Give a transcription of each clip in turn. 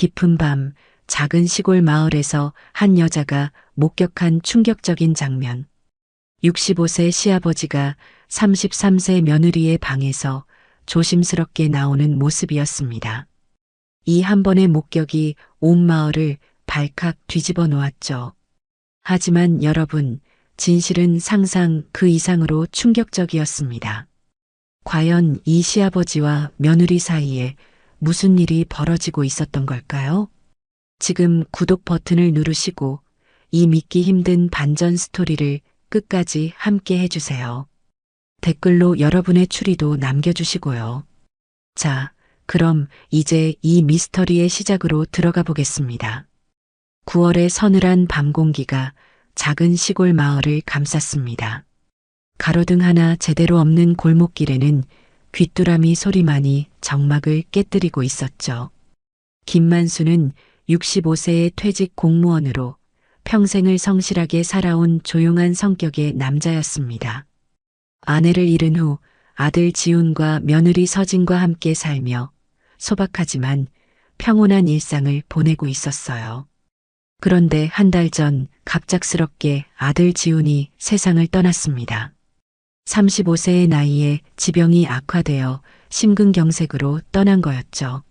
깊은 밤 작은 시골 마을에서 한 여자가 목격한 충격적인 장면. 65세 시아버지가 33세 며느리의 방에서 조심스럽게 나오는 모습이었습니다. 이 한 번의 목격이 온 마을을 발칵 뒤집어 놓았죠. 하지만 여러분, 진실은 상상 그 이상으로 충격적이었습니다. 과연 이 시아버지와 며느리 사이에 무슨 일이 벌어지고 있었던 걸까요? 지금 구독 버튼을 누르시고 이 믿기 힘든 반전 스토리를 끝까지 함께 해주세요. 댓글로 여러분의 추리도 남겨주시고요. 자, 그럼 이제 이 미스터리의 시작으로 들어가 보겠습니다. 9월의 서늘한 밤 공기가 작은 시골 마을을 감쌌습니다. 가로등 하나 제대로 없는 골목길에는 귀뚜라미 소리만이 정막을 깨뜨리고 있었죠. 김만수는 65세의 퇴직 공무원으로 평생을 성실하게 살아온 조용한 성격의 남자였습니다. 아내를 잃은 후 아들 지훈과 며느리 서진과 함께 살며 소박하지만 평온한 일상을 보내고 있었어요. 그런데 한 달 전 갑작스럽게 아들 지훈이 세상을 떠났습니다. 35세의 나이에 지병이 악화되어 심근경색으로 떠난 거였죠.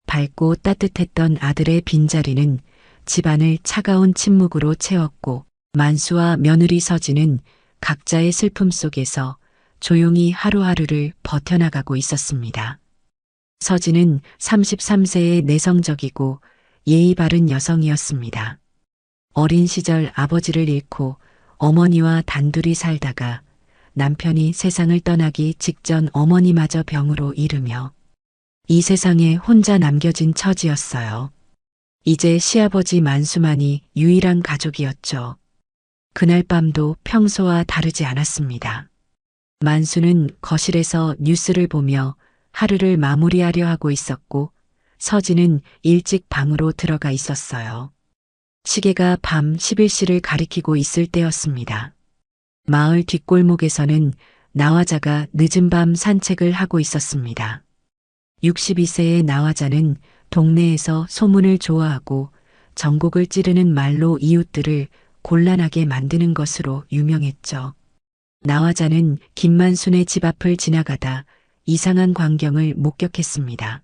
밝고 따뜻했던 아들의 빈자리는 집안을 차가운 침묵으로 채웠고 만수와 며느리 서진은 각자의 슬픔 속에서 조용히 하루하루를 버텨나가고 있었습니다. 서진은 33세의 내성적이고 예의 바른 여성이었습니다. 어린 시절 아버지를 잃고 어머니와 단둘이 살다가 남편이 세상을 떠나기 직전 어머니마저 병으로 이르며 이 세상에 혼자 남겨진 처지였어요. 이제 시아버지 만수만이 유일한 가족이었죠. 그날 밤도 평소와 다르지 않았습니다. 만수는 거실에서 뉴스를 보며 하루를 마무리하려 하고 있었고 서진은 일찍 방으로 들어가 있었어요. 시계가 밤 11시를 가리키고 있을 때였습니다. 마을 뒷골목에서는 나화자가 늦은 밤 산책을 하고 있었습니다. 62세의 나화자는 동네에서 소문을 좋아하고 전곡을 찌르는 말로 이웃들을 곤란하게 만드는 것으로 유명했죠. 나화자는 김만순의 집 앞을 지나가다 이상한 광경을 목격했습니다.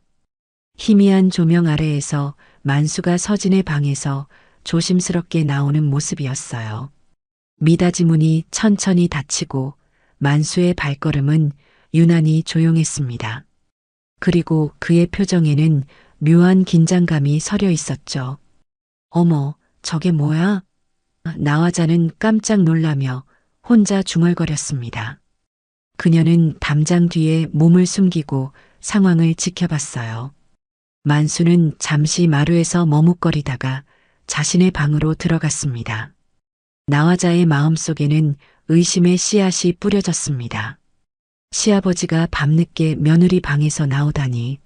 희미한 조명 아래에서 만수가 서진의 방에서 조심스럽게 나오는 모습이었어요. 미닫이 문이 천천히 닫히고 만수의 발걸음은 유난히 조용했습니다. 그리고 그의 표정에는 묘한 긴장감이 서려 있었죠. 어머, 저게 뭐야? 나화자는 깜짝 놀라며 혼자 중얼거렸습니다. 그녀는 담장 뒤에 몸을 숨기고 상황을 지켜봤어요. 만수는 잠시 마루에서 머뭇거리다가 자신의 방으로 들어갔습니다. 나화자의 마음속에는 의심의 씨앗이 뿌려졌습니다. 시아버지가 밤늦게 며느리 방에서 나오다니.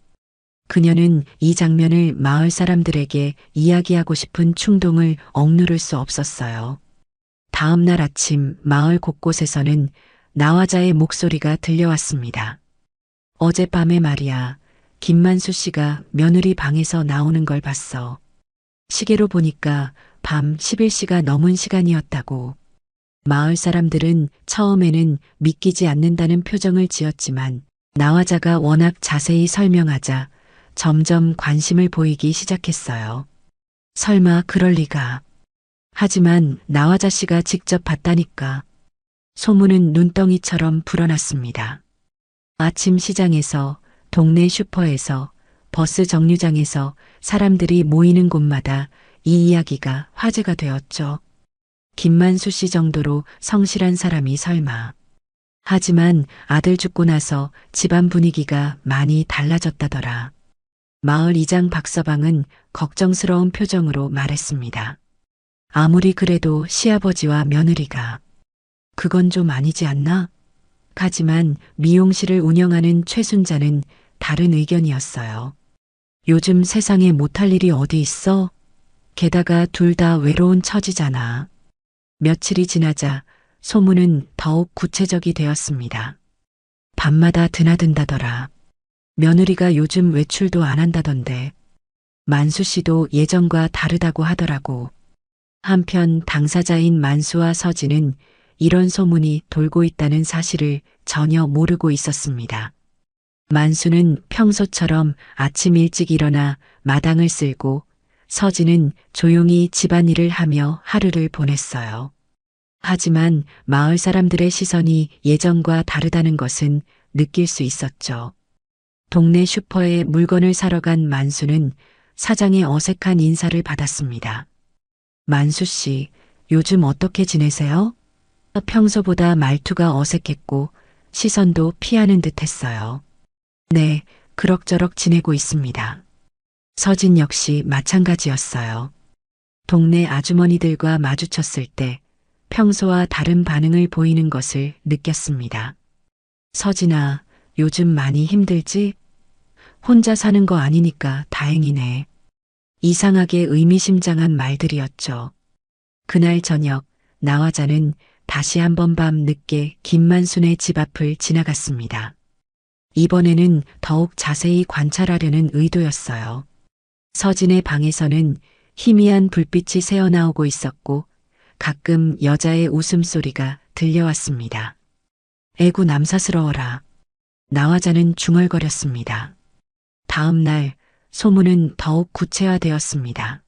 그녀는 이 장면을 마을 사람들에게 이야기하고 싶은 충동을 억누를 수 없었어요. 다음 날 아침 마을 곳곳에서는 나화자의 목소리가 들려왔습니다. 어젯밤에 말이야, 김만수 씨가 며느리 방에서 나오는 걸 봤어. 시계로 보니까 밤 11시가 넘은 시간이었다고. 마을 사람들은 처음에는 믿기지 않는다는 표정을 지었지만 나화자가 워낙 자세히 설명하자 점점 관심을 보이기 시작했어요. 설마 그럴 리가. 하지만 나화자 씨가 직접 봤다니까. 소문은 눈덩이처럼 불어났습니다. 아침 시장에서, 동네 슈퍼에서, 버스 정류장에서 사람들이 모이는 곳마다 이 이야기가 화제가 되었죠. 김만수 씨 정도로 성실한 사람이 설마. 하지만 아들 죽고 나서 집안 분위기가 많이 달라졌다더라. 마을 이장 박서방은 걱정스러운 표정으로 말했습니다. 아무리 그래도 시아버지와 며느리가. 그건 좀 아니지 않나? 하지만 미용실을 운영하는 최순자는 다른 의견이었어요. 요즘 세상에 못할 일이 어디 있어? 게다가 둘 다 외로운 처지잖아. 며칠이 지나자 소문은 더욱 구체적이 되었습니다. 밤마다 드나든다더라. 며느리가 요즘 외출도 안 한다던데. 만수 씨도 예전과 다르다고 하더라고. 한편 당사자인 만수와 서진은 이런 소문이 돌고 있다는 사실을 전혀 모르고 있었습니다. 만수는 평소처럼 아침 일찍 일어나 마당을 쓸고 서진은 조용히 집안일을 하며 하루를 보냈어요. 하지만 마을 사람들의 시선이 예전과 다르다는 것은 느낄 수 있었죠. 동네 슈퍼에 물건을 사러 간 만수는 사장의 어색한 인사를 받았습니다. 만수 씨, 요즘 어떻게 지내세요? 평소보다 말투가 어색했고 시선도 피하는 듯 했어요. 네, 그럭저럭 지내고 있습니다. 서진 역시 마찬가지였어요. 동네 아주머니들과 마주쳤을 때 평소와 다른 반응을 보이는 것을 느꼈습니다. 서진아, 요즘 많이 힘들지? 혼자 사는 거 아니니까 다행이네. 이상하게 의미심장한 말들이었죠. 그날 저녁 나화자는 다시 한번 밤 늦게 김만순의 집 앞을 지나갔습니다. 이번에는 더욱 자세히 관찰하려는 의도였어요. 서진의 방에서는 희미한 불빛이 새어나오고 있었고 가끔 여자의 웃음소리가 들려왔습니다. 애구 남사스러워라. 나화자는 중얼거렸습니다. 다음 날 소문은 더욱 구체화되었습니다.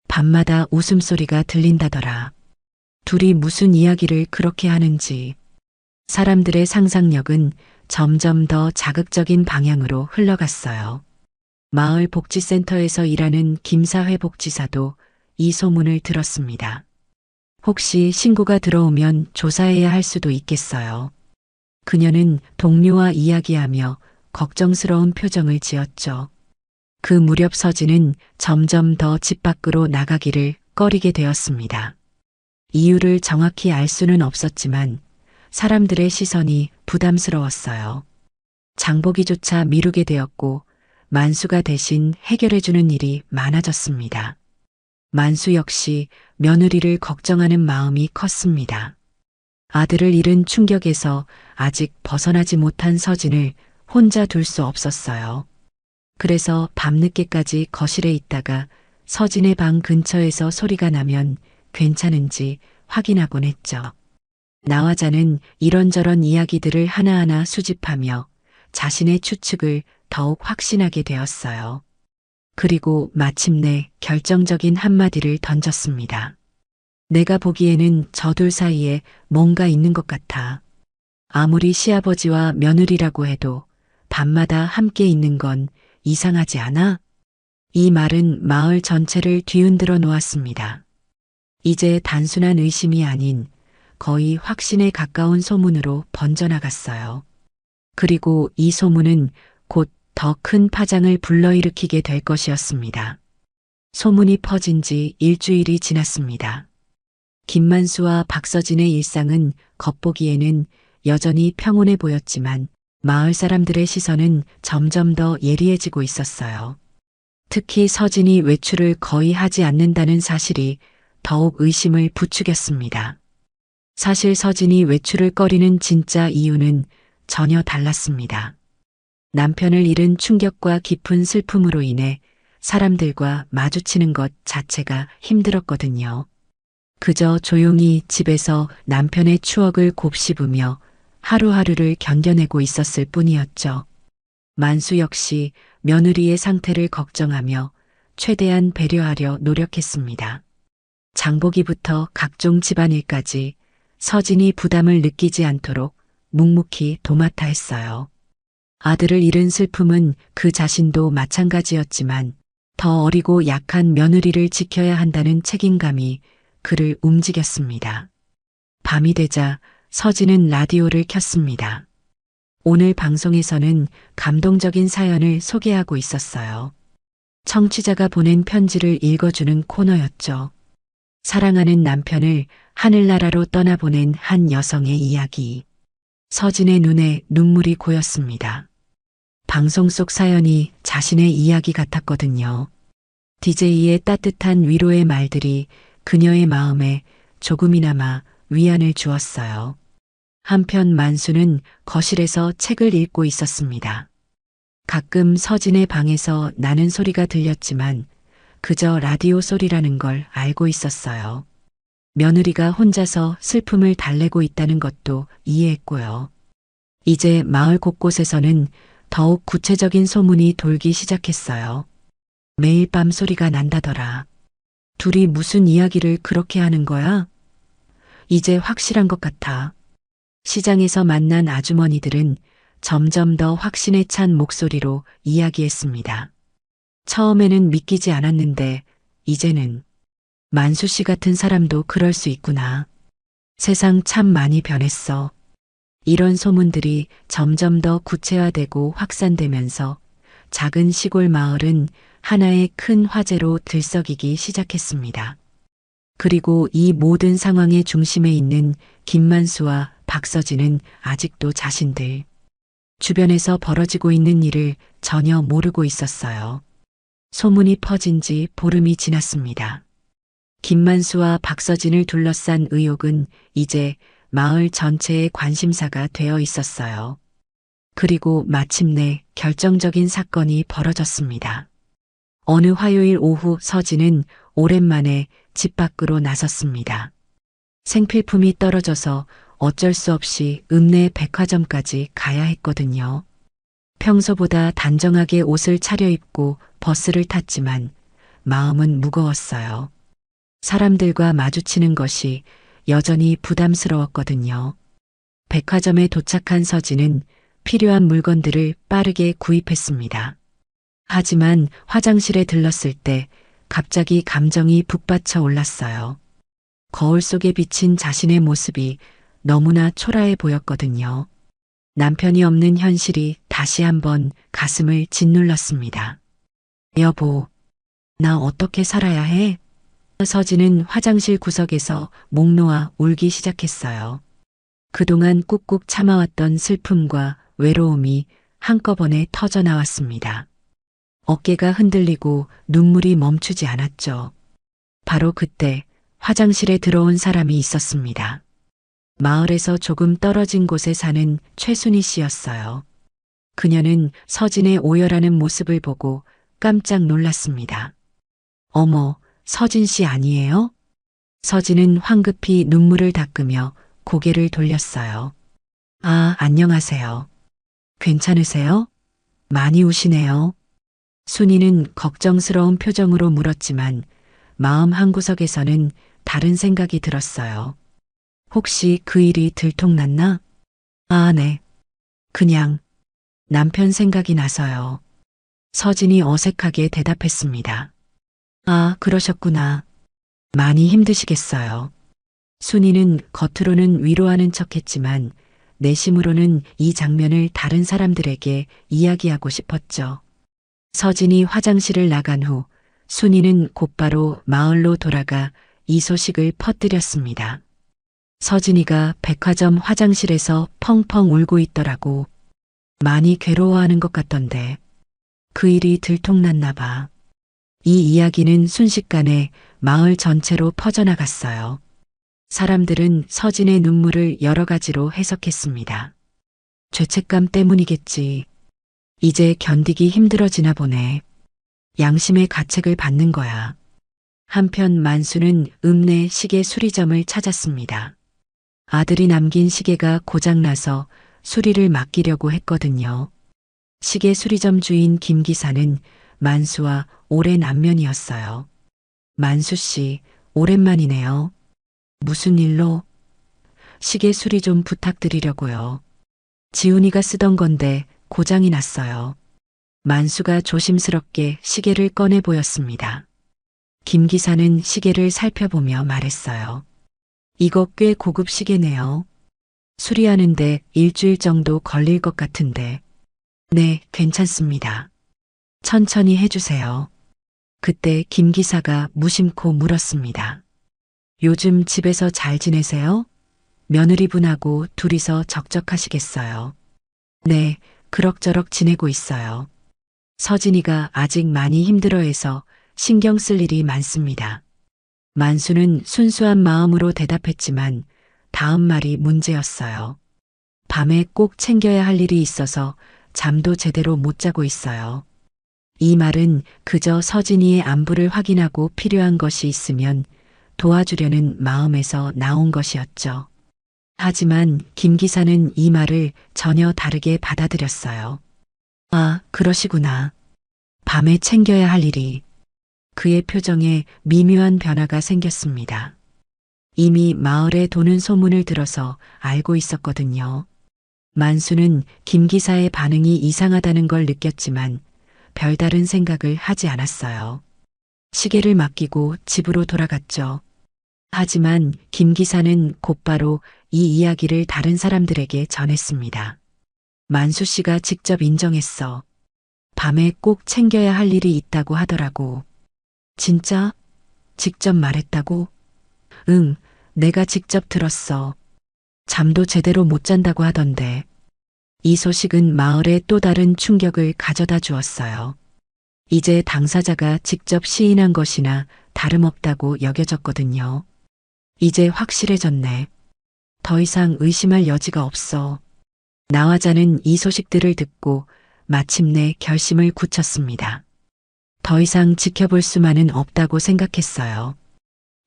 밤마다 웃음소리가 들린다더라. 둘이 무슨 이야기를 그렇게 하는지. 사람들의 상상력은 점점 더 자극적인 방향으로 흘러갔어요. 마을 복지센터에서 일하는 김사회 복지사도 이 소문을 들었습니다. 혹시 신고가 들어오면 조사해야 할 수도 있겠어요. 그녀는 동료와 이야기하며 걱정스러운 표정을 지었죠. 그 무렵 서진은 점점 더 집 밖으로 나가기를 꺼리게 되었습니다. 이유를 정확히 알 수는 없었지만 사람들의 시선이 부담스러웠어요. 장보기조차 미루게 되었고 만수가 대신 해결해주는 일이 많아졌습니다. 만수 역시 며느리를 걱정하는 마음이 컸습니다. 아들을 잃은 충격에서 아직 벗어나지 못한 서진을 혼자 둘 수 없었어요. 그래서 밤늦게까지 거실에 있다가 서진의 방 근처에서 소리가 나면 괜찮은지 확인하곤 했죠. 나화자는 이런저런 이야기들을 하나하나 수집하며 자신의 추측을 더욱 확신하게 되었어요. 그리고 마침내 결정적인 한마디를 던졌습니다. 내가 보기에는 저 둘 사이에 뭔가 있는 것 같아. 아무리 시아버지와 며느리라고 해도 밤마다 함께 있는 건 이상하지 않아? 이 말은 마을 전체를 뒤흔들어 놓았습니다. 이제 단순한 의심이 아닌 거의 확신에 가까운 소문으로 번져나갔어요. 그리고 이 소문은 곧 더 큰 파장을 불러일으키게 될 것이었습니다. 소문이 퍼진 지 일주일이 지났습니다. 김만수와 박서진의 일상은 겉보기에는 여전히 평온해 보였지만 마을 사람들의 시선은 점점 더 예리해지고 있었어요. 특히 서진이 외출을 거의 하지 않는다는 사실이 더욱 의심을 부추겼습니다. 사실 서진이 외출을 꺼리는 진짜 이유는 전혀 달랐습니다. 남편을 잃은 충격과 깊은 슬픔으로 인해 사람들과 마주치는 것 자체가 힘들었거든요. 그저 조용히 집에서 남편의 추억을 곱씹으며 하루하루를 견뎌내고 있었을 뿐이었죠. 만수 역시 며느리의 상태를 걱정하며 최대한 배려하려 노력했습니다. 장보기부터 각종 집안일까지 서진이 부담을 느끼지 않도록 묵묵히 도맡아 했어요. 아들을 잃은 슬픔은 그 자신도 마찬가지였지만 더 어리고 약한 며느리를 지켜야 한다는 책임감이 그를 움직였습니다. 밤이 되자 서진은 라디오를 켰습니다. 오늘 방송에서는 감동적인 사연을 소개하고 있었어요. 청취자가 보낸 편지를 읽어주는 코너였죠. 사랑하는 남편을 하늘나라로 떠나보낸 한 여성의 이야기. 서진의 눈에 눈물이 고였습니다. 방송 속 사연이 자신의 이야기 같았거든요. DJ의 따뜻한 위로의 말들이 그녀의 마음에 조금이나마 위안을 주었어요. 한편 만수는 거실에서 책을 읽고 있었습니다. 가끔 서진의 방에서 나는 소리가 들렸지만 그저 라디오 소리라는 걸 알고 있었어요. 며느리가 혼자서 슬픔을 달래고 있다는 것도 이해했고요. 이제 마을 곳곳에서는 더욱 구체적인 소문이 돌기 시작했어요. 매일 밤 소리가 난다더라. 둘이 무슨 이야기를 그렇게 하는 거야? 이제 확실한 것 같아. 시장에서 만난 아주머니들은 점점 더 확신에 찬 목소리로 이야기했습니다. 처음에는 믿기지 않았는데 이제는 만수 씨 같은 사람도 그럴 수 있구나. 세상 참 많이 변했어. 이런 소문들이 점점 더 구체화되고 확산되면서 작은 시골 마을은 하나의 큰 화제로 들썩이기 시작했습니다. 그리고 이 모든 상황의 중심에 있는 김만수와 박서진은 아직도 자신들 주변에서 벌어지고 있는 일을 전혀 모르고 있었어요. 소문이 퍼진 지 보름이 지났습니다. 김만수와 박서진을 둘러싼 의혹은 이제 마을 전체의 관심사가 되어 있었어요. 그리고 마침내 결정적인 사건이 벌어졌습니다. 어느 화요일 오후 서진은 오랜만에 집 밖으로 나섰습니다. 생필품이 떨어져서 어쩔 수 없이 읍내 백화점까지 가야 했거든요. 평소보다 단정하게 옷을 차려입고 버스를 탔지만 마음은 무거웠어요. 사람들과 마주치는 것이 여전히 부담스러웠거든요. 백화점에 도착한 서진은 필요한 물건들을 빠르게 구입했습니다. 하지만 화장실에 들렀을 때 갑자기 감정이 북받쳐 올랐어요. 거울 속에 비친 자신의 모습이 너무나 초라해 보였거든요. 남편이 없는 현실이 다시 한번 가슴을 짓눌렀습니다. 여보, 나 어떻게 살아야 해? 서진은 화장실 구석에서 목 놓아 울기 시작했어요. 그동안 꾹꾹 참아왔던 슬픔과 외로움이 한꺼번에 터져 나왔습니다. 어깨가 흔들리고 눈물이 멈추지 않았죠. 바로 그때 화장실에 들어온 사람이 있었습니다. 마을에서 조금 떨어진 곳에 사는 최순희 씨였어요. 그녀는 서진의 오열하는 모습을 보고 깜짝 놀랐습니다. 어머, 서진 씨 아니에요? 서진은 황급히 눈물을 닦으며 고개를 돌렸어요. 아, 안녕하세요. 괜찮으세요? 많이 우시네요. 순이는 걱정스러운 표정으로 물었지만 마음 한구석에서는 다른 생각이 들었어요. 혹시 그 일이 들통났나? 아, 네. 그냥 남편 생각이 나서요. 서진이 어색하게 대답했습니다. 아, 그러셨구나. 많이 힘드시겠어요. 순이는 겉으로는 위로하는 척했지만 내심으로는 이 장면을 다른 사람들에게 이야기하고 싶었죠. 서진이 화장실을 나간 후 순이는 곧바로 마을로 돌아가 이 소식을 퍼뜨렸습니다. 서진이가 백화점 화장실에서 펑펑 울고 있더라고. 많이 괴로워하는 것 같던데. 그 일이 들통났나 봐. 이 이야기는 순식간에 마을 전체로 퍼져나갔어요. 사람들은 서진의 눈물을 여러 가지로 해석했습니다. 죄책감 때문이겠지. 이제 견디기 힘들어지나 보네. 양심의 가책을 받는 거야. 한편 만수는 읍내 시계 수리점을 찾았습니다. 아들이 남긴 시계가 고장나서 수리를 맡기려고 했거든요. 시계 수리점 주인 김 기사는 만수와 오랜 안면이었어요. 만수 씨, 오랜만이네요. 무슨 일로? 시계 수리 좀 부탁드리려고요. 지훈이가 쓰던 건데 고장이 났어요. 만수가 조심스럽게 시계를 꺼내 보였습니다. 김 기사는 시계를 살펴보며 말했어요. 이거 꽤 고급 시계네요. 수리하는데 일주일 정도 걸릴 것 같은데. 네, 괜찮습니다. 천천히 해주세요. 그때 김 기사가 무심코 물었습니다. 요즘 집에서 잘 지내세요? 며느리분하고 둘이서 적적하시겠어요. 네, 그럭저럭 지내고 있어요. 서진이가 아직 많이 힘들어해서 신경 쓸 일이 많습니다. 만수는 순수한 마음으로 대답했지만 다음 말이 문제였어요. 밤에 꼭 챙겨야 할 일이 있어서 잠도 제대로 못 자고 있어요. 이 말은 그저 서진이의 안부를 확인하고 필요한 것이 있으면 도와주려는 마음에서 나온 것이었죠. 하지만 김 기사는 이 말을 전혀 다르게 받아들였어요. 아, 그러시구나. 밤에 챙겨야 할 일이. 그의 표정에 미묘한 변화가 생겼습니다. 이미 마을에 도는 소문을 들어서 알고 있었거든요. 만수는 김 기사의 반응이 이상하다는 걸 느꼈지만 별다른 생각을 하지 않았어요. 시계를 맡기고 집으로 돌아갔죠. 하지만 김 기사는 곧바로 이 이야기를 다른 사람들에게 전했습니다. 만수 씨가 직접 인정했어. 밤에 꼭 챙겨야 할 일이 있다고 하더라고. 진짜? 직접 말했다고? 응, 내가 직접 들었어. 잠도 제대로 못 잔다고 하던데. 이 소식은 마을에 또 다른 충격을 가져다 주었어요. 이제 당사자가 직접 시인한 것이나 다름없다고 여겨졌거든요. 이제 확실해졌네. 더 이상 의심할 여지가 없어. 나화자는 이 소식들을 듣고 마침내 결심을 굳혔습니다. 더 이상 지켜볼 수만은 없다고 생각했어요.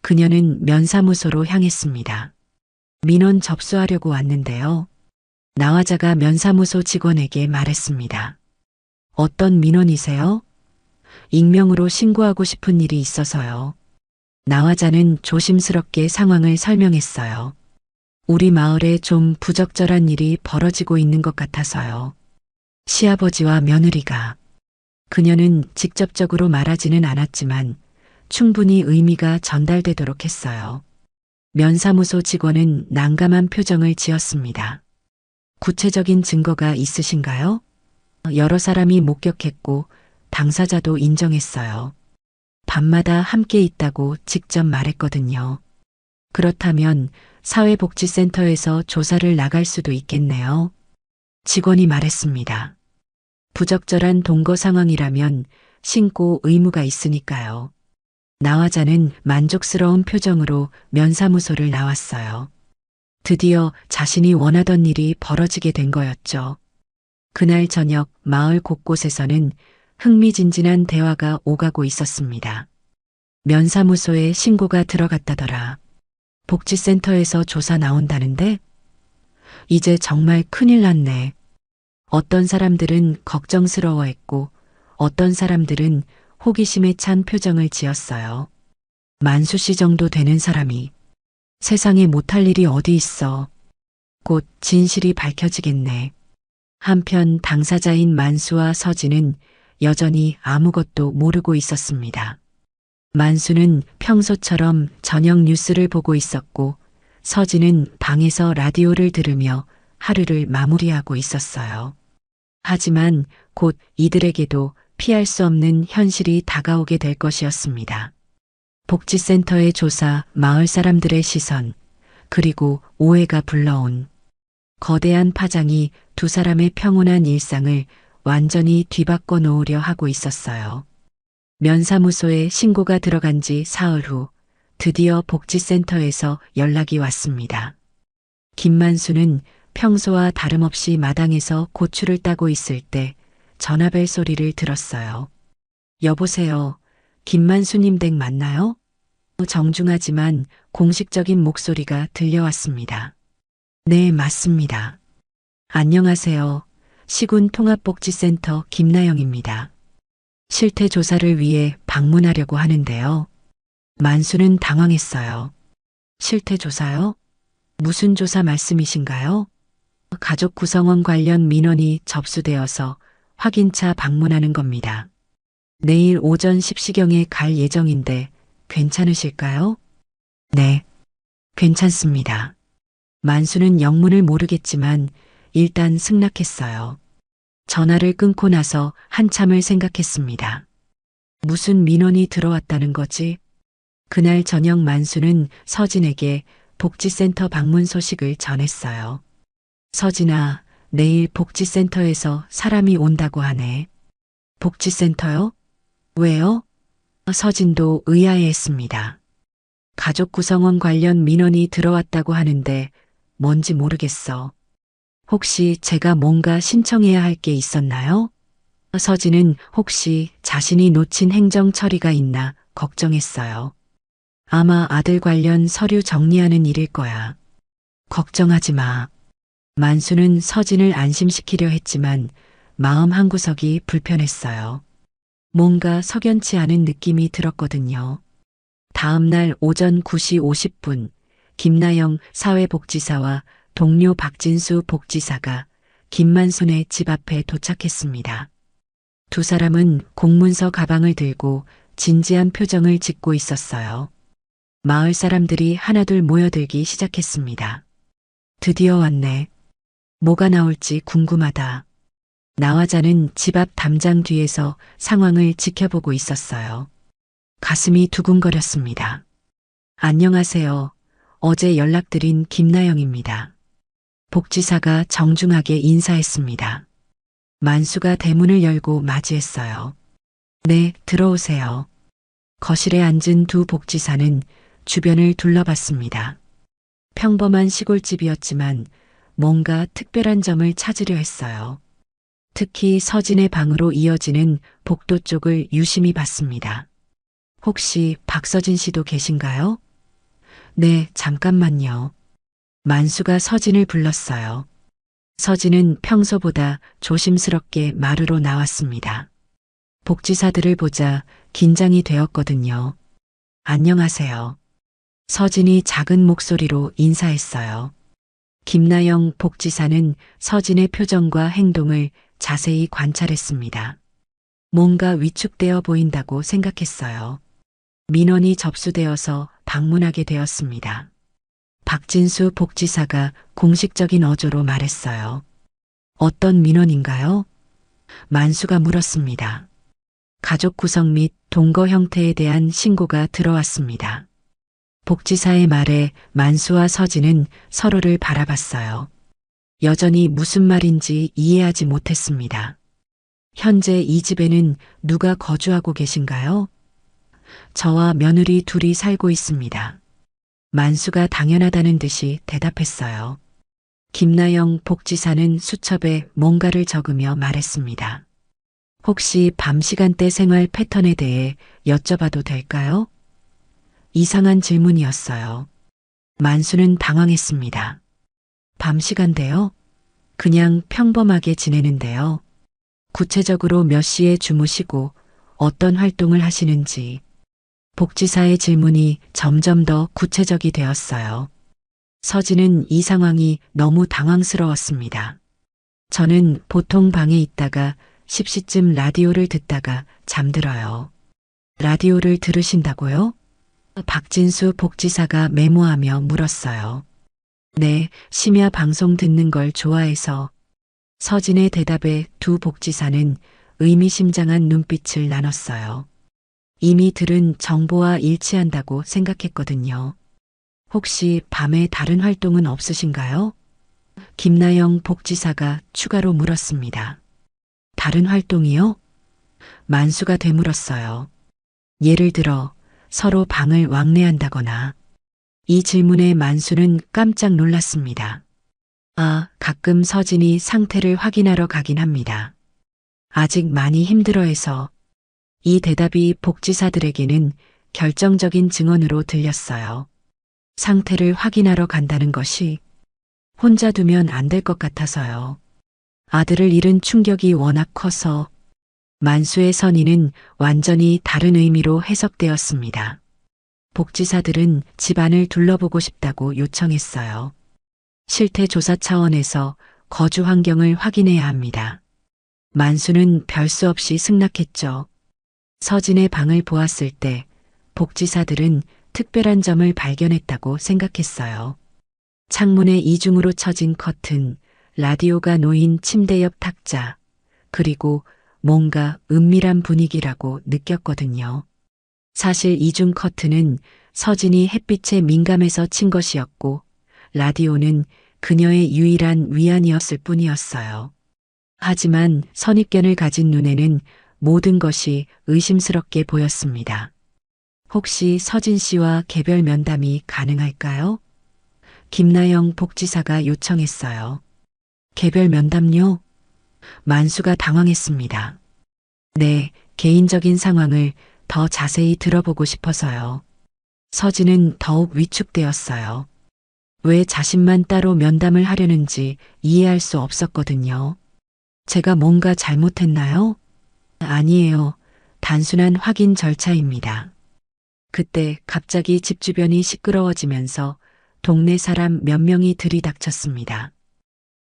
그녀는 면사무소로 향했습니다. 민원 접수하려고 왔는데요. 나화자가 면사무소 직원에게 말했습니다. 어떤 민원이세요? 익명으로 신고하고 싶은 일이 있어서요. 나화자는 조심스럽게 상황을 설명했어요. 우리 마을에 좀 부적절한 일이 벌어지고 있는 것 같아서요. 시아버지와 며느리가. 그녀는 직접적으로 말하지는 않았지만 충분히 의미가 전달되도록 했어요. 면사무소 직원은 난감한 표정을 지었습니다. 구체적인 증거가 있으신가요? 여러 사람이 목격했고 당사자도 인정했어요. 밤마다 함께 있다고 직접 말했거든요. 그렇다면 사회복지센터에서 조사를 나갈 수도 있겠네요. 직원이 말했습니다. 부적절한 동거 상황이라면 신고 의무가 있으니까요. 나화자는 만족스러운 표정으로 면사무소를 나왔어요. 드디어 자신이 원하던 일이 벌어지게 된 거였죠. 그날 저녁 마을 곳곳에서는 흥미진진한 대화가 오가고 있었습니다. 면사무소에 신고가 들어갔다더라. 복지센터에서 조사 나온다는데? 이제 정말 큰일 났네. 어떤 사람들은 걱정스러워했고 어떤 사람들은 호기심에 찬 표정을 지었어요. 만수 씨 정도 되는 사람이 세상에 못할 일이 어디 있어. 곧 진실이 밝혀지겠네. 한편 당사자인 만수와 서진은 여전히 아무것도 모르고 있었습니다. 만수는 평소처럼 저녁 뉴스를 보고 있었고 서진은 방에서 라디오를 들으며 하루를 마무리하고 있었어요. 하지만 곧 이들에게도 피할 수 없는 현실이 다가오게 될 것이었습니다. 복지센터의 조사, 마을 사람들의 시선, 그리고 오해가 불러온 거대한 파장이 두 사람의 평온한 일상을 완전히 뒤바꿔 놓으려 하고 있었어요. 면사무소에 신고가 들어간 지 사흘 후 드디어 복지센터에서 연락이 왔습니다. 김만수는 평소와 다름없이 마당에서 고추를 따고 있을 때 전화벨 소리를 들었어요. 여보세요. 김만수님 댁 맞나요? 정중하지만 공식적인 목소리가 들려왔습니다. 네, 맞습니다. 안녕하세요. 시군통합복지센터 김나영입니다. 실태 조사를 위해 방문하려고 하는데요. 만수는 당황했어요. 실태 조사요? 무슨 조사 말씀이신가요? 가족 구성원 관련 민원이 접수되어서 확인차 방문하는 겁니다. 내일 오전 10시경에 갈 예정인데 괜찮으실까요? 네, 괜찮습니다. 만수는 영문을 모르겠지만 일단 승낙했어요. 전화를 끊고 나서 한참을 생각했습니다. 무슨 민원이 들어왔다는 거지? 그날 저녁 만수는 서진에게 복지센터 방문 소식을 전했어요. 서진아, 내일 복지센터에서 사람이 온다고 하네. 복지센터요? 왜요? 서진도 의아해했습니다. 가족 구성원 관련 민원이 들어왔다고 하는데 뭔지 모르겠어. 혹시 제가 뭔가 신청해야 할 게 있었나요? 서진은 혹시 자신이 놓친 행정 처리가 있나 걱정했어요. 아마 아들 관련 서류 정리하는 일일 거야. 걱정하지 마. 만수는 서진을 안심시키려 했지만 마음 한구석이 불편했어요. 뭔가 석연치 않은 느낌이 들었거든요. 다음 날 오전 9시 50분, 김나영 사회복지사와 동료 박진수 복지사가 김만순의 집 앞에 도착했습니다. 두 사람은 공문서 가방을 들고 진지한 표정을 짓고 있었어요. 마을 사람들이 하나둘 모여들기 시작했습니다. 드디어 왔네. 뭐가 나올지 궁금하다. 나화자는 집 앞 담장 뒤에서 상황을 지켜보고 있었어요. 가슴이 두근거렸습니다. 안녕하세요. 어제 연락드린 김나영입니다. 복지사가 정중하게 인사했습니다. 만수가 대문을 열고 맞이했어요. 네, 들어오세요. 거실에 앉은 두 복지사는 주변을 둘러봤습니다. 평범한 시골집이었지만 뭔가 특별한 점을 찾으려 했어요. 특히 서진의 방으로 이어지는 복도 쪽을 유심히 봤습니다. 혹시 박서진 씨도 계신가요? 네, 잠깐만요. 만수가 서진을 불렀어요. 서진은 평소보다 조심스럽게 마루로 나왔습니다. 복지사들을 보자 긴장이 되었거든요. 안녕하세요. 서진이 작은 목소리로 인사했어요. 김나영 복지사는 서진의 표정과 행동을 자세히 관찰했습니다. 뭔가 위축되어 보인다고 생각했어요. 민원이 접수되어서 방문하게 되었습니다. 박진수 복지사가 공식적인 어조로 말했어요. 어떤 민원인가요? 만수가 물었습니다. 가족 구성 및 동거 형태에 대한 신고가 들어왔습니다. 복지사의 말에 만수와 서진은 서로를 바라봤어요. 여전히 무슨 말인지 이해하지 못했습니다. 현재 이 집에는 누가 거주하고 계신가요? 저와 며느리 둘이 살고 있습니다. 만수가 당연하다는 듯이 대답했어요. 김나영 복지사는 수첩에 뭔가를 적으며 말했습니다. 혹시 밤 시간대 생활 패턴에 대해 여쭤봐도 될까요? 이상한 질문이었어요. 만수는 당황했습니다. 밤 시간대요? 그냥 평범하게 지내는데요. 구체적으로 몇 시에 주무시고 어떤 활동을 하시는지. 복지사의 질문이 점점 더 구체적이 되었어요. 서진은 이 상황이 너무 당황스러웠습니다. 저는 보통 방에 있다가 10시쯤 라디오를 듣다가 잠들어요. 라디오를 들으신다고요? 박진수 복지사가 메모하며 물었어요. 네, 심야 방송 듣는 걸 좋아해서. 서진의 대답에 두 복지사는 의미심장한 눈빛을 나눴어요. 이미 들은 정보와 일치한다고 생각했거든요. 혹시 밤에 다른 활동은 없으신가요? 김나영 복지사가 추가로 물었습니다. 다른 활동이요? 만수가 되물었어요. 예를 들어 서로 방을 왕래한다거나. 이 질문에 만수는 깜짝 놀랐습니다. 아, 가끔 서진이 상태를 확인하러 가긴 합니다. 아직 많이 힘들어해서. 이 대답이 복지사들에게는 결정적인 증언으로 들렸어요. 상태를 확인하러 간다는 것이 혼자 두면 안 될 것 같아서요. 아들을 잃은 충격이 워낙 커서. 만수의 선의는 완전히 다른 의미로 해석되었습니다. 복지사들은 집안을 둘러보고 싶다고 요청했어요. 실태 조사 차원에서 거주 환경을 확인해야 합니다. 만수는 별 수 없이 승낙했죠. 서진의 방을 보았을 때 복지사들은 특별한 점을 발견했다고 생각했어요. 창문에 이중으로 쳐진 커튼, 라디오가 놓인 침대 옆 탁자, 그리고 뭔가 은밀한 분위기라고 느꼈거든요. 사실 이중 커튼은 서진이 햇빛에 민감해서 친 것이었고, 라디오는 그녀의 유일한 위안이었을 뿐이었어요. 하지만 선입견을 가진 눈에는 모든 것이 의심스럽게 보였습니다. 혹시 서진 씨와 개별 면담이 가능할까요? 김나영 복지사가 요청했어요. 개별 면담요? 만수가 당황했습니다. 네, 개인적인 상황을 더 자세히 들어보고 싶어서요. 서진은 더욱 위축되었어요. 왜 자신만 따로 면담을 하려는지 이해할 수 없었거든요. 제가 뭔가 잘못했나요? 아니에요. 단순한 확인 절차입니다. 그때 갑자기 집 주변이 시끄러워지면서 동네 사람 몇 명이 들이닥쳤습니다.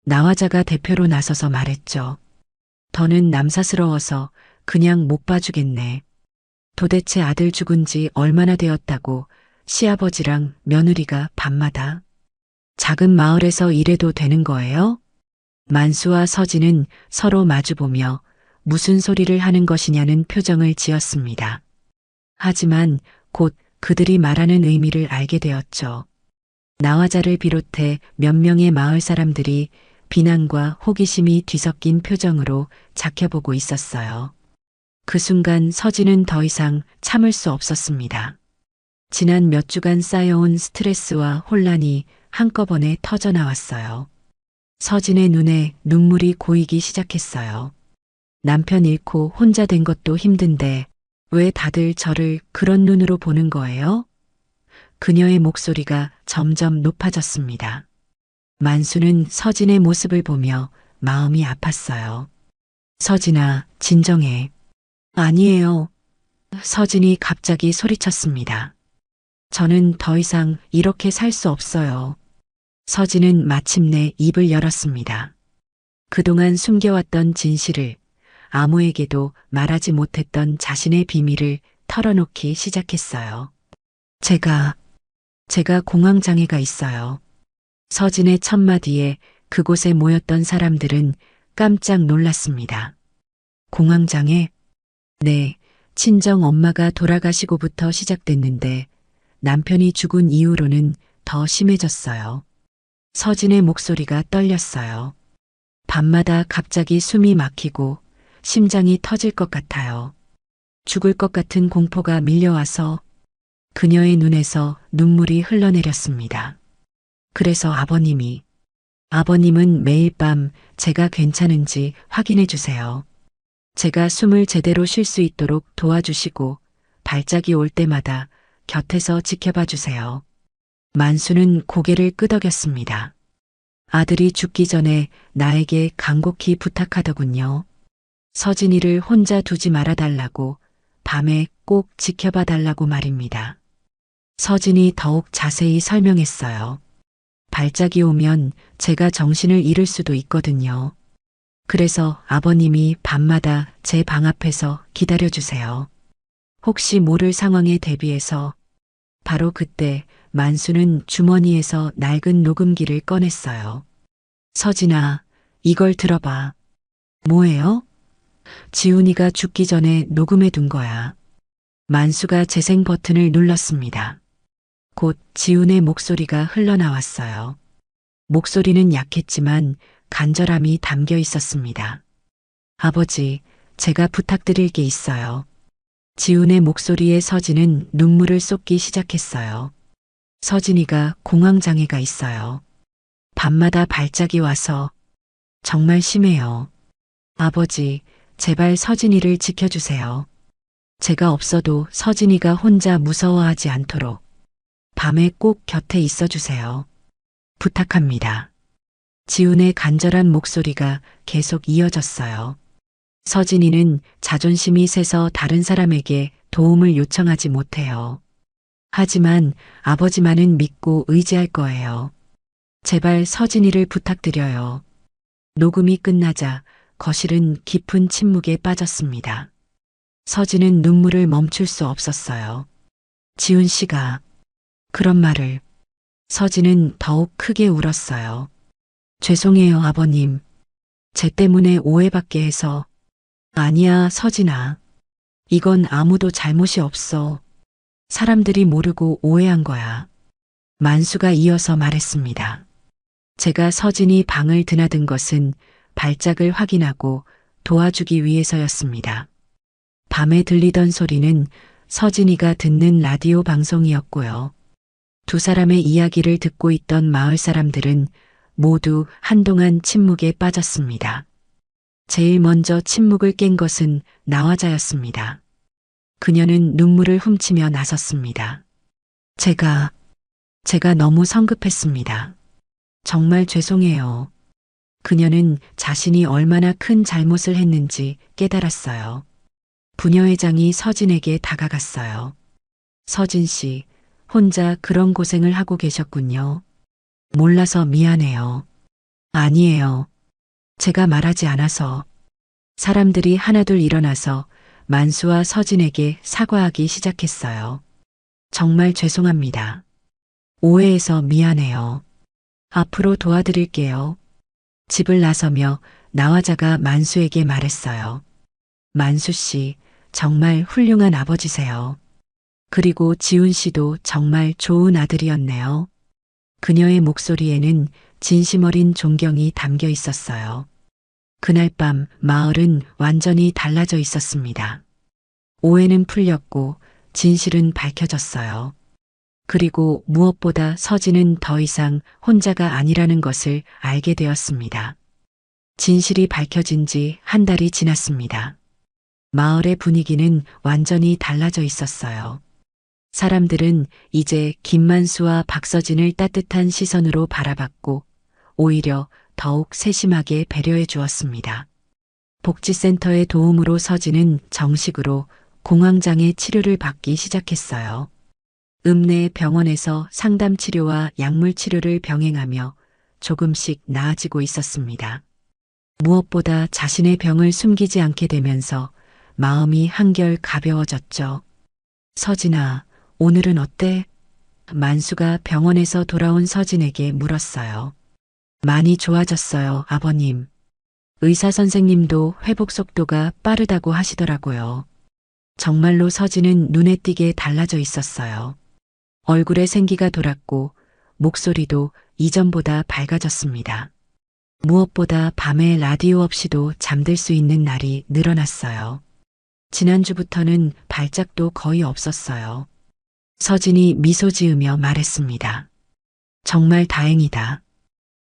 나화자가 대표로 나서서 말했죠. 더는 남사스러워서 그냥 못 봐주겠네. 도대체 아들 죽은 지 얼마나 되었다고 시아버지랑 며느리가 밤마다. 작은 마을에서 이래도 되는 거예요? 만수와 서진은 서로 마주보며 무슨 소리를 하는 것이냐는 표정을 지었습니다. 하지만 곧 그들이 말하는 의미를 알게 되었죠. 나화자를 비롯해 몇 명의 마을 사람들이 비난과 호기심이 뒤섞인 표정으로 작혀보고 있었어요. 그 순간 서진은 더 이상 참을 수 없었습니다. 지난 몇 주간 쌓여온 스트레스와 혼란이 한꺼번에 터져나왔어요. 서진의 눈에 눈물이 고이기 시작했어요. 남편 잃고 혼자 된 것도 힘든데 왜 다들 저를 그런 눈으로 보는 거예요? 그녀의 목소리가 점점 높아졌습니다. 만수는 서진의 모습을 보며 마음이 아팠어요. 서진아, 진정해. 아니에요. 서진이 갑자기 소리쳤습니다. 저는 더 이상 이렇게 살 수 없어요. 서진은 마침내 입을 열었습니다. 그동안 숨겨왔던 진실을, 아무에게도 말하지 못했던 자신의 비밀을 털어놓기 시작했어요. 제가 공황장애가 있어요. 서진의 첫마디에 그곳에 모였던 사람들은 깜짝 놀랐습니다. 공황장애? 네, 친정 엄마가 돌아가시고부터 시작됐는데 남편이 죽은 이후로는 더 심해졌어요. 서진의 목소리가 떨렸어요. 밤마다 갑자기 숨이 막히고 심장이 터질 것 같아요. 죽을 것 같은 공포가 밀려와서 그녀의 눈에서 눈물이 흘러내렸습니다. 그래서 아버님은 매일 밤 제가 괜찮은지 확인해 주세요. 제가 숨을 제대로 쉴 수 있도록 도와주시고 발작이 올 때마다 곁에서 지켜봐 주세요. 만수는 고개를 끄덕였습니다. 아들이 죽기 전에 나에게 간곡히 부탁하더군요. 서진이를 혼자 두지 말아달라고, 밤에 꼭 지켜봐 달라고 말입니다. 서진이 더욱 자세히 설명했어요. 발작이 오면 제가 정신을 잃을 수도 있거든요. 그래서 아버님이 밤마다 제 방 앞에서 기다려주세요. 혹시 모를 상황에 대비해서. 바로 그때 만수는 주머니에서 낡은 녹음기를 꺼냈어요. 서진아, 이걸 들어봐. 뭐예요? 지훈이가 죽기 전에 녹음해 둔 거야. 만수가 재생 버튼을 눌렀습니다. 곧 지훈의 목소리가 흘러나왔어요. 목소리는 약했지만 간절함이 담겨 있었습니다. 아버지, 제가 부탁드릴 게 있어요. 지훈의 목소리에 서진은 눈물을 쏟기 시작했어요. 서진이가 공황장애가 있어요. 밤마다 발작이 와서 정말 심해요. 아버지, 제발 서진이를 지켜주세요. 제가 없어도 서진이가 혼자 무서워하지 않도록 밤에 꼭 곁에 있어주세요. 부탁합니다. 지훈의 간절한 목소리가 계속 이어졌어요. 서진이는 자존심이 세서 다른 사람에게 도움을 요청하지 못해요. 하지만 아버지만은 믿고 의지할 거예요. 제발 서진이를 부탁드려요. 녹음이 끝나자 거실은 깊은 침묵에 빠졌습니다. 서진은 눈물을 멈출 수 없었어요. 지훈 씨가 그런 말을. 서진은 더욱 크게 울었어요. 죄송해요, 아버님. 제 때문에 오해받게 해서. 아니야, 서진아. 이건 아무도 잘못이 없어. 사람들이 모르고 오해한 거야. 만수가 이어서 말했습니다. 제가 서진이 방을 드나든 것은 발작을 확인하고 도와주기 위해서였습니다. 밤에 들리던 소리는 서진이가 듣는 라디오 방송이었고요. 두 사람의 이야기를 듣고 있던 마을 사람들은 모두 한동안 침묵에 빠졌습니다. 제일 먼저 침묵을 깬 것은 나화자였습니다. 그녀는 눈물을 훔치며 나섰습니다. 제가 너무 성급했습니다. 정말 죄송해요. 그녀는 자신이 얼마나 큰 잘못을 했는지 깨달았어요. 부녀회장이 서진에게 다가갔어요. 서진 씨, 혼자 그런 고생을 하고 계셨군요. 몰라서 미안해요. 아니에요. 제가 말하지 않아서. 사람들이 하나둘 일어나서 만수와 서진에게 사과하기 시작했어요. 정말 죄송합니다. 오해해서 미안해요. 앞으로 도와드릴게요. 집을 나서며 나화자가 만수에게 말했어요. 만수 씨, 정말 훌륭한 아버지세요. 그리고 지훈 씨도 정말 좋은 아들이었네요. 그녀의 목소리에는 진심 어린 존경이 담겨 있었어요. 그날 밤 마을은 완전히 달라져 있었습니다. 오해는 풀렸고 진실은 밝혀졌어요. 그리고 무엇보다 서진은 더 이상 혼자가 아니라는 것을 알게 되었습니다. 진실이 밝혀진 지 한 달이 지났습니다. 마을의 분위기는 완전히 달라져 있었어요. 사람들은 이제 김만수와 박서진을 따뜻한 시선으로 바라봤고 오히려 더욱 세심하게 배려해 주었습니다. 복지센터의 도움으로 서진은 정식으로 공황장애 치료를 받기 시작했어요. 읍내 병원에서 상담 치료와 약물 치료를 병행하며 조금씩 나아지고 있었습니다. 무엇보다 자신의 병을 숨기지 않게 되면서 마음이 한결 가벼워졌죠. 서진아, 오늘은 어때? 만수가 병원에서 돌아온 서진에게 물었어요. 많이 좋아졌어요, 아버님. 의사 선생님도 회복 속도가 빠르다고 하시더라고요. 정말로 서진은 눈에 띄게 달라져 있었어요. 얼굴에 생기가 돌았고 목소리도 이전보다 밝아졌습니다. 무엇보다 밤에 라디오 없이도 잠들 수 있는 날이 늘어났어요. 지난주부터는 발작도 거의 없었어요. 서진이 미소 지으며 말했습니다. 정말 다행이다.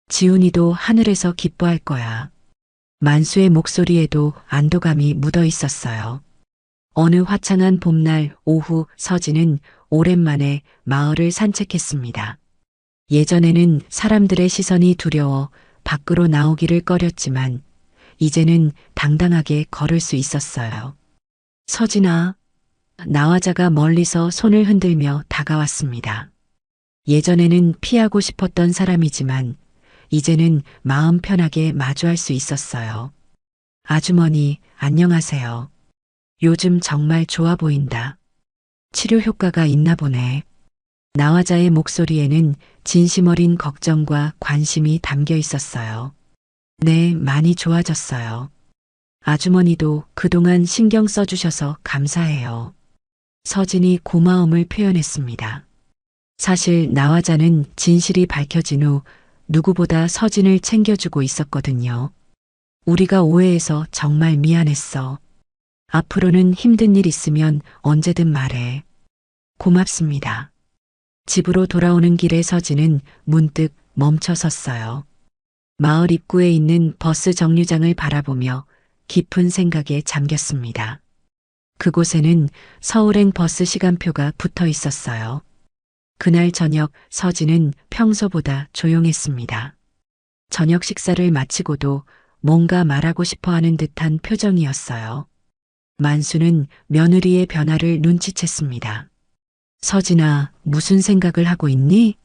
지훈이도 하늘에서 기뻐할 거야. 만수의 목소리에도 안도감이 묻어 있었어요. 어느 화창한 봄날 오후 서진은 오랜만에 마을을 산책했습니다. 예전에는 사람들의 시선이 두려워 밖으로 나오기를 꺼렸지만 이제는 당당하게 걸을 수 있었어요. 서진아, 나화자가 멀리서 손을 흔들며 다가왔습니다. 예전에는 피하고 싶었던 사람이지만 이제는 마음 편하게 마주할 수 있었어요. 아주머니, 안녕하세요. 요즘 정말 좋아 보인다. 치료 효과가 있나 보네. 나화자의 목소리에는 진심 어린 걱정과 관심이 담겨 있었어요. 네, 많이 좋아졌어요. 아주머니도 그동안 신경 써주셔서 감사해요. 서진이 고마움을 표현했습니다. 사실 나화자는 진실이 밝혀진 후 누구보다 서진을 챙겨주고 있었거든요. 우리가 오해해서 정말 미안했어. 앞으로는 힘든 일 있으면 언제든 말해. 고맙습니다. 집으로 돌아오는 길에 서진은 문득 멈춰 섰어요. 마을 입구에 있는 버스 정류장을 바라보며 깊은 생각에 잠겼습니다. 그곳에는 서울행 버스 시간표가 붙어 있었어요. 그날 저녁 서진은 평소보다 조용했습니다. 저녁 식사를 마치고도 뭔가 말하고 싶어 하는 듯한 표정이었어요. 만수는 며느리의 변화를 눈치챘습니다. 서진아, 무슨 생각을 하고 있니?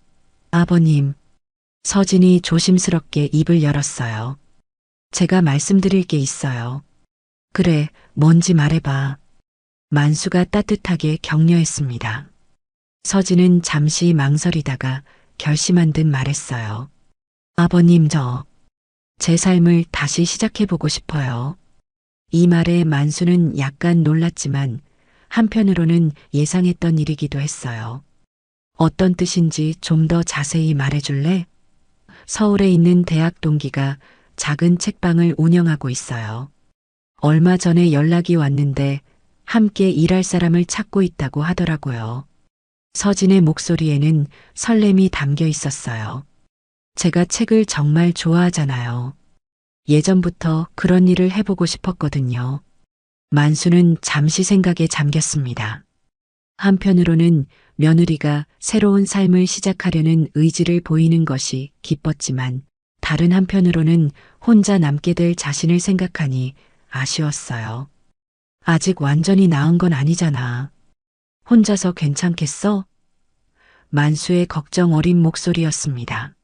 아버님. 서진이 조심스럽게 입을 열었어요. 제가 말씀드릴 게 있어요. 그래, 뭔지 말해봐. 만수가 따뜻하게 격려했습니다. 서진은 잠시 망설이다가 결심한 듯 말했어요. 아버님, 제 삶을 다시 시작해보고 싶어요. 이 말에 만수는 약간 놀랐지만 한편으로는 예상했던 일이기도 했어요. 어떤 뜻인지 좀 더 자세히 말해줄래? 서울에 있는 대학 동기가 작은 책방을 운영하고 있어요. 얼마 전에 연락이 왔는데 함께 일할 사람을 찾고 있다고 하더라고요. 서진의 목소리에는 설렘이 담겨 있었어요. 제가 책을 정말 좋아하잖아요. 예전부터 그런 일을 해보고 싶었거든요. 만수는 잠시 생각에 잠겼습니다. 한편으로는 며느리가 새로운 삶을 시작하려는 의지를 보이는 것이 기뻤지만 다른 한편으로는 혼자 남게 될 자신을 생각하니 아쉬웠어요. 아직 완전히 나은 건 아니잖아. 혼자서 괜찮겠어? 만수의 걱정 어린 목소리였습니다.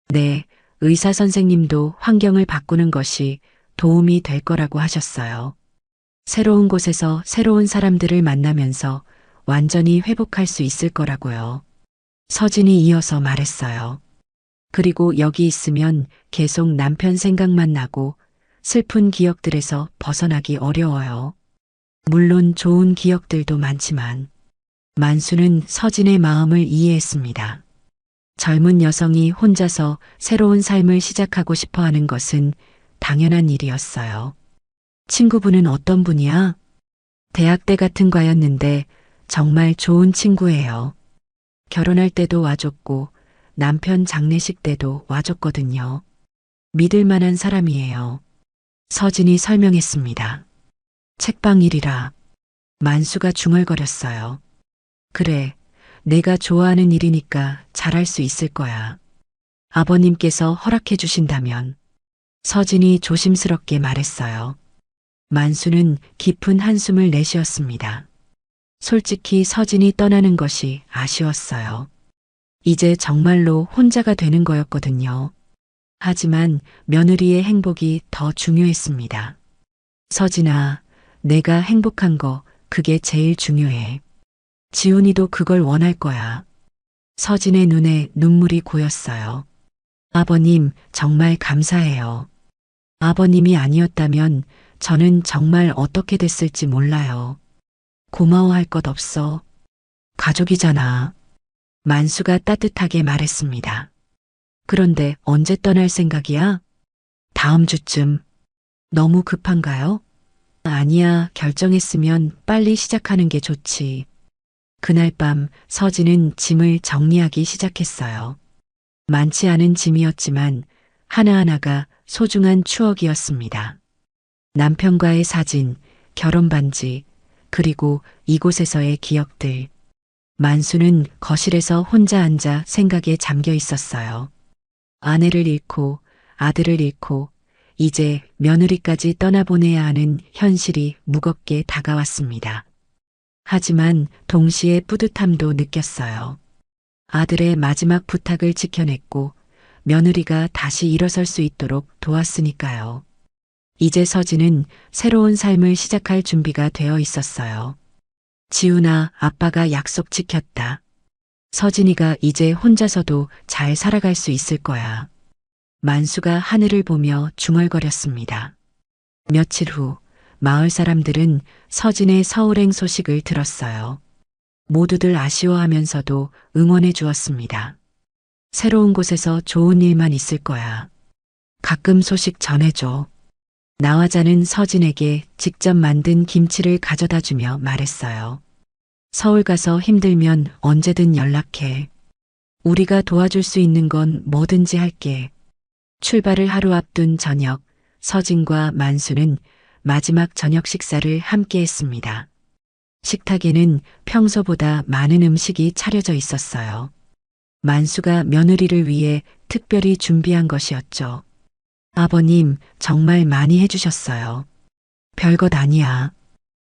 네, 의사 선생님도 환경을 바꾸는 것이 도움이 될 거라고 하셨어요. 새로운 곳에서 새로운 사람들을 만나면서 완전히 회복할 수 있을 거라고요. 서진이 이어서 말했어요. 그리고 여기 있으면 계속 남편 생각만 나고 슬픈 기억들에서 벗어나기 어려워요. 물론 좋은 기억들도 많지만 만수는 서진의 마음을 이해했습니다. 젊은 여성이 혼자서 새로운 삶을 시작하고 싶어 하는 것은 당연한 일이었어요. 친구분은 어떤 분이야? 대학 때 같은 과였는데 정말 좋은 친구예요. 결혼할 때도 와줬고 남편 장례식 때도 와줬거든요. 믿을 만한 사람이에요. 서진이 설명했습니다. 책방 일이라 만수가 중얼거렸어요. 그래, 내가 좋아하는 일이니까 잘할 수 있을 거야. 아버님께서 허락해 주신다면 서진이 조심스럽게 말했어요. 만수는 깊은 한숨을 내쉬었습니다. 솔직히 서진이 떠나는 것이 아쉬웠어요. 이제 정말로 혼자가 되는 거였거든요. 하지만 며느리의 행복이 더 중요했습니다. 서진아, 내가 행복한 거 그게 제일 중요해. 지훈이도 그걸 원할 거야. 서진의 눈에 눈물이 고였어요. 아버님, 정말 감사해요. 아버님이 아니었다면 저는 정말 어떻게 됐을지 몰라요. 고마워할 것 없어. 가족이잖아. 만수가 따뜻하게 말했습니다. 그런데 언제 떠날 생각이야? 다음 주쯤. 너무 급한가요? 아니야, 결정했으면 빨리 시작하는 게 좋지. 그날 밤 서진은 짐을 정리하기 시작했어요. 많지 않은 짐이었지만 하나하나가 소중한 추억이었습니다. 남편과의 사진, 결혼 반지, 그리고 이곳에서의 기억들. 만수는 거실에서 혼자 앉아 생각에 잠겨 있었어요. 아내를 잃고 아들을 잃고 이제 며느리까지 떠나보내야 하는 현실이 무겁게 다가왔습니다. 하지만 동시에 뿌듯함도 느꼈어요. 아들의 마지막 부탁을 지켜냈고 며느리가 다시 일어설 수 있도록 도왔으니까요. 이제 서진은 새로운 삶을 시작할 준비가 되어 있었어요. 지훈아, 아빠가 약속 지켰다. 서진이가 이제 혼자서도 잘 살아갈 수 있을 거야. 만수가 하늘을 보며 중얼거렸습니다. 며칠 후 마을 사람들은 서진의 서울행 소식을 들었어요. 모두들 아쉬워하면서도 응원해 주었습니다. 새로운 곳에서 좋은 일만 있을 거야. 가끔 소식 전해줘. 나화자는 서진에게 직접 만든 김치를 가져다 주며 말했어요. 서울 가서 힘들면 언제든 연락해. 우리가 도와줄 수 있는 건 뭐든지 할게. 출발을 하루 앞둔 저녁, 서진과 만수는 마지막 저녁 식사를 함께 했습니다. 식탁에는 평소보다 많은 음식이 차려져 있었어요. 만수가 며느리를 위해 특별히 준비한 것이었죠. 아버님, 정말 많이 해주셨어요. 별것 아니야.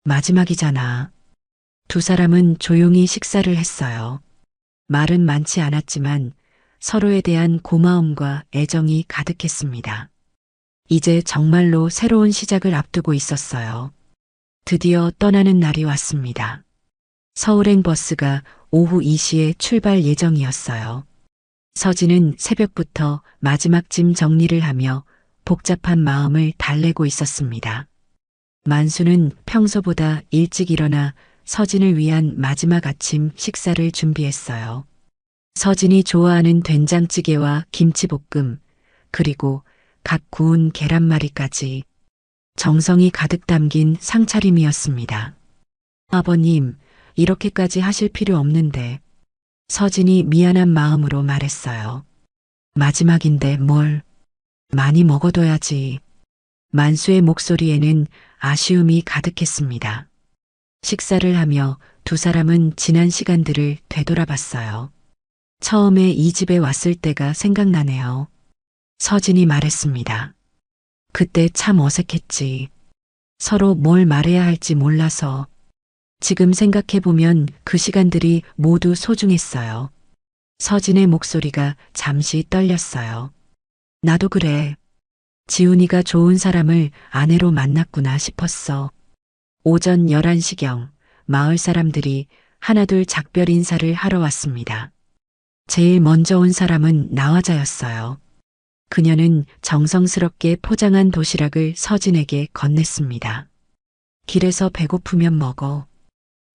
마지막이잖아. 두 사람은 조용히 식사를 했어요. 말은 많지 않았지만 서로에 대한 고마움과 애정이 가득했습니다. 이제 정말로 새로운 시작을 앞두고 있었어요. 드디어 떠나는 날이 왔습니다. 서울행 버스가 오후 2시에 출발 예정이었어요. 서진은 새벽부터 마지막 짐 정리를 하며 복잡한 마음을 달래고 있었습니다. 만수는 평소보다 일찍 일어나 서진을 위한 마지막 아침 식사를 준비했어요. 서진이 좋아하는 된장찌개와 김치볶음, 그리고 갓 구운 계란말이까지 정성이 가득 담긴 상차림이었습니다. 아버님, 이렇게까지 하실 필요 없는데. 서진이 미안한 마음으로 말했어요. 마지막인데 뭘 많이 먹어둬야지. 만수의 목소리에는 아쉬움이 가득했습니다. 식사를 하며 두 사람은 지난 시간들을 되돌아봤어요. 처음에 이 집에 왔을 때가 생각나네요. 서진이 말했습니다. 그때 참 어색했지. 서로 뭘 말해야 할지 몰라서. 지금 생각해보면 그 시간들이 모두 소중했어요. 서진의 목소리가 잠시 떨렸어요. 나도 그래. 지훈이가 좋은 사람을 아내로 만났구나 싶었어. 오전 11시경 마을 사람들이 하나둘 작별 인사를 하러 왔습니다. 제일 먼저 온 사람은 나화자였어요. 그녀는 정성스럽게 포장한 도시락을 서진에게 건넸습니다. 길에서 배고프면 먹어.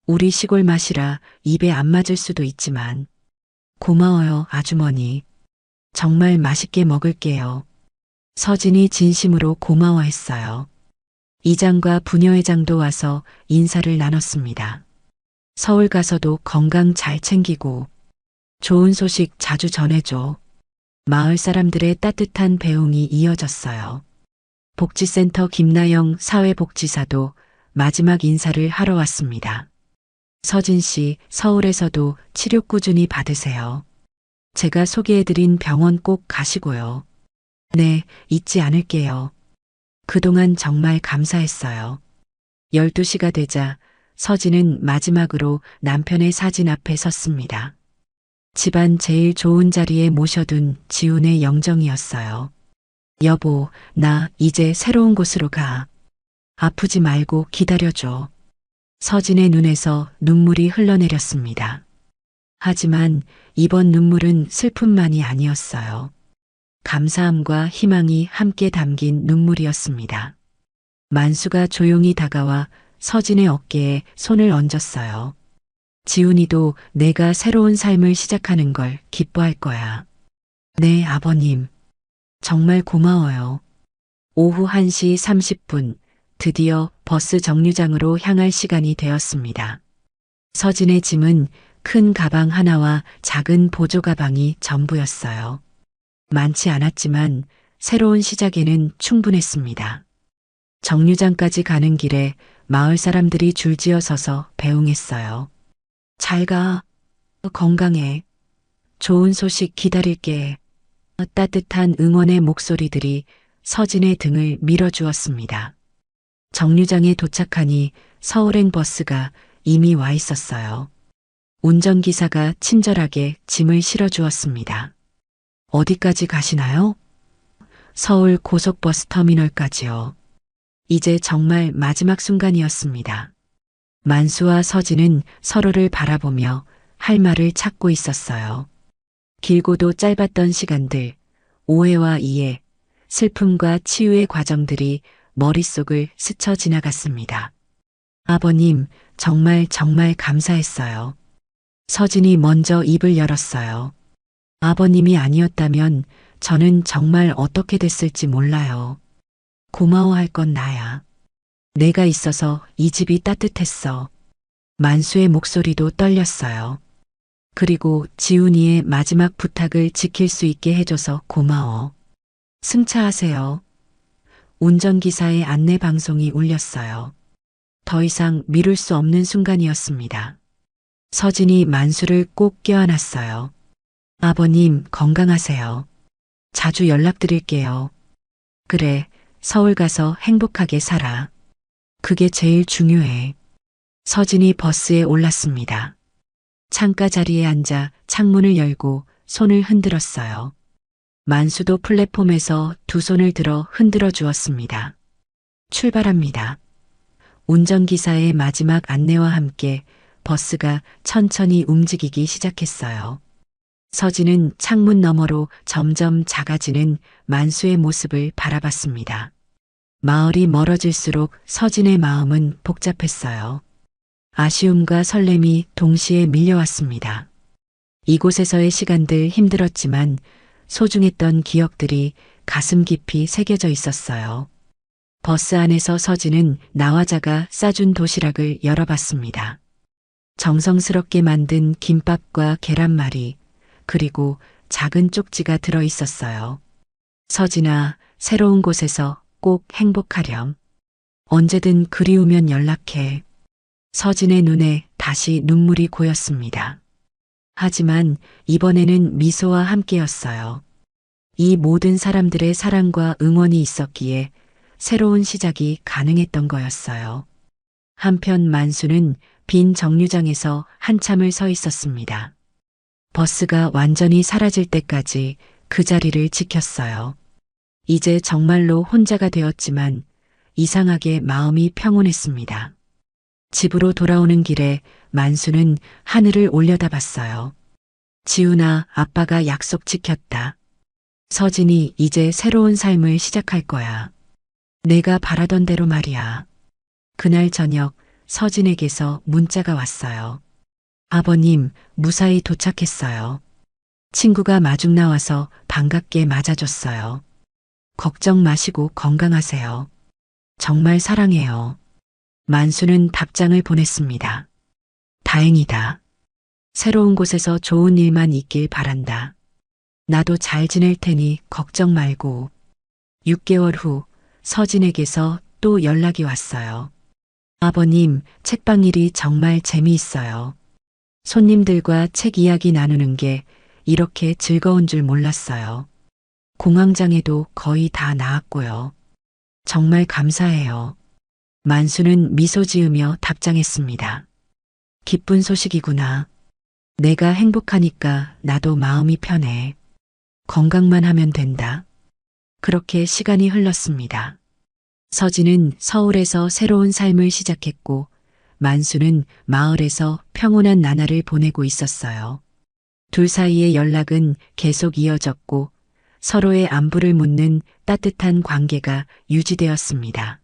우리 시골 맛이라 입에 안 맞을 수도 있지만. 고마워요, 아주머니. 정말 맛있게 먹을게요. 서진이 진심으로 고마워했어요. 이장과 부녀회장도 와서 인사를 나눴습니다. 서울 가서도 건강 잘 챙기고 좋은 소식 자주 전해줘. 마을 사람들의 따뜻한 배웅이 이어졌어요. 복지센터 김나영 사회복지사도 마지막 인사를 하러 왔습니다. 서진 씨, 서울에서도 치료 꾸준히 받으세요. 제가 소개해드린 병원 꼭 가시고요. 네, 잊지 않을게요. 그동안 정말 감사했어요. 12시가 되자 서진은 마지막으로 남편의 사진 앞에 섰습니다. 집안 제일 좋은 자리에 모셔둔 지훈의 영정이었어요. 여보, 나 이제 새로운 곳으로 가. 아프지 말고 기다려줘. 서진의 눈에서 눈물이 흘러내렸습니다. 하지만 이번 눈물은 슬픔만이 아니었어요. 감사함과 희망이 함께 담긴 눈물이었습니다. 만수가 조용히 다가와 서진의 어깨에 손을 얹었어요. 지훈이도 내가 새로운 삶을 시작하는 걸 기뻐할 거야. 네, 아버님. 정말 고마워요. 오후 1시 30분, 드디어 버스 정류장으로 향할 시간이 되었습니다. 서진의 짐은 큰 가방 하나와 작은 보조 가방이 전부였어요. 많지 않았지만 새로운 시작에는 충분했습니다. 정류장까지 가는 길에 마을 사람들이 줄지어 서서 배웅했어요. 잘 가. 건강해. 좋은 소식 기다릴게. 따뜻한 응원의 목소리들이 서진의 등을 밀어주었습니다. 정류장에 도착하니 서울행 버스가 이미 와 있었어요. 운전기사가 친절하게 짐을 실어주었습니다. 어디까지 가시나요? 서울 고속버스 터미널까지요. 이제 정말 마지막 순간이었습니다. 만수와 서진은 서로를 바라보며 할 말을 찾고 있었어요. 길고도 짧았던 시간들, 오해와 이해, 슬픔과 치유의 과정들이 머릿속을 스쳐 지나갔습니다. 아버님, 정말 감사했어요. 서진이 먼저 입을 열었어요. 아버님이 아니었다면 저는 정말 어떻게 됐을지 몰라요. 고마워할 건 나야. 내가 있어서 이 집이 따뜻했어. 만수의 목소리도 떨렸어요. 그리고 지훈이의 마지막 부탁을 지킬 수 있게 해줘서 고마워. 승차하세요. 운전기사의 안내 방송이 울렸어요. 더 이상 미룰 수 없는 순간이었습니다. 서진이 만수를 꼭 껴안았어요. 아버님 건강하세요. 자주 연락드릴게요. 그래, 서울 가서 행복하게 살아. 그게 제일 중요해. 서진이 버스에 올랐습니다. 창가 자리에 앉아 창문을 열고 손을 흔들었어요. 만수도 플랫폼에서 두 손을 들어 흔들어 주었습니다. 출발합니다. 운전기사의 마지막 안내와 함께 버스가 천천히 움직이기 시작했어요. 서진은 창문 너머로 점점 작아지는 만수의 모습을 바라봤습니다. 마을이 멀어질수록 서진의 마음은 복잡했어요. 아쉬움과 설렘이 동시에 밀려왔습니다. 이곳에서의 시간들 힘들었지만 소중했던 기억들이 가슴 깊이 새겨져 있었어요. 버스 안에서 서진은 나화자가 싸준 도시락을 열어봤습니다. 정성스럽게 만든 김밥과 계란말이, 그리고 작은 쪽지가 들어 있었어요. 서진아, 새로운 곳에서 꼭 행복하렴. 언제든 그리우면 연락해. 서진의 눈에 다시 눈물이 고였습니다. 하지만 이번에는 미소와 함께였어요. 이 모든 사람들의 사랑과 응원이 있었기에 새로운 시작이 가능했던 거였어요. 한편 만수는 빈 정류장에서 한참을 서 있었습니다. 버스가 완전히 사라질 때까지 그 자리를 지켰어요. 이제 정말로 혼자가 되었지만 이상하게 마음이 평온했습니다. 집으로 돌아오는 길에 만수는 하늘을 올려다봤어요. 지훈아, 아빠가 약속 지켰다. 서진이 이제 새로운 삶을 시작할 거야. 내가 바라던 대로 말이야. 그날 저녁 서진에게서 문자가 왔어요. 아버님, 무사히 도착했어요. 친구가 마중 나와서 반갑게 맞아줬어요. 걱정 마시고 건강하세요. 정말 사랑해요. 만수는 답장을 보냈습니다. 다행이다. 새로운 곳에서 좋은 일만 있길 바란다. 나도 잘 지낼 테니 걱정 말고. 6개월 후 서진에게서 또 연락이 왔어요. 아버님, 책방 일이 정말 재미있어요. 손님들과 책 이야기 나누는 게 이렇게 즐거운 줄 몰랐어요. 공황장애도 거의 다 나았고요. 정말 감사해요. 만수는 미소 지으며 답장했습니다. 기쁜 소식이구나. 내가 행복하니까 나도 마음이 편해. 건강만 하면 된다. 그렇게 시간이 흘렀습니다. 서진은 서울에서 새로운 삶을 시작했고 만수는 마을에서 평온한 나날을 보내고 있었어요. 둘 사이의 연락은 계속 이어졌고 서로의 안부를 묻는 따뜻한 관계가 유지되었습니다.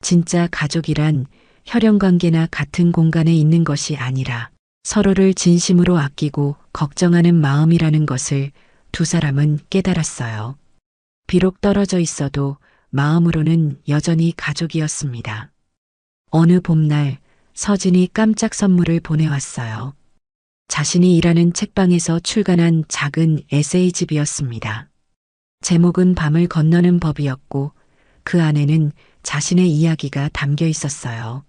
진짜 가족이란 혈연 관계나 같은 공간에 있는 것이 아니라 서로를 진심으로 아끼고 걱정하는 마음이라는 것을 두 사람은 깨달았어요. 비록 떨어져 있어도 마음으로는 여전히 가족이었습니다. 어느 봄날 서진이 깜짝 선물을 보내왔어요. 자신이 일하는 책방에서 출간한 작은 에세이집이었습니다. 제목은 밤을 건너는 법이었고 그 안에는 자신의 이야기가 담겨 있었어요.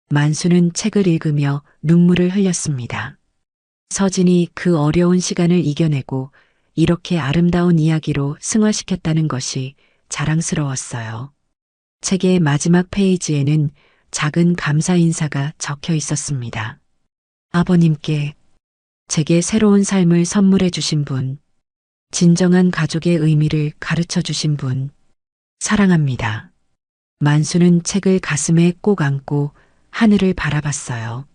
만수는 책을 읽으며 눈물을 흘렸습니다. 서진이 그 어려운 시간을 이겨내고 이렇게 아름다운 이야기로 승화시켰다는 것이 자랑스러웠어요. 책의 마지막 페이지에는 작은 감사 인사가 적혀 있었습니다. 아버님께 제게 새로운 삶을 선물해 주신 분, 진정한 가족의 의미를 가르쳐 주신 분, 사랑합니다. 만수는 책을 가슴에 꼭 안고 하늘을 바라봤어요.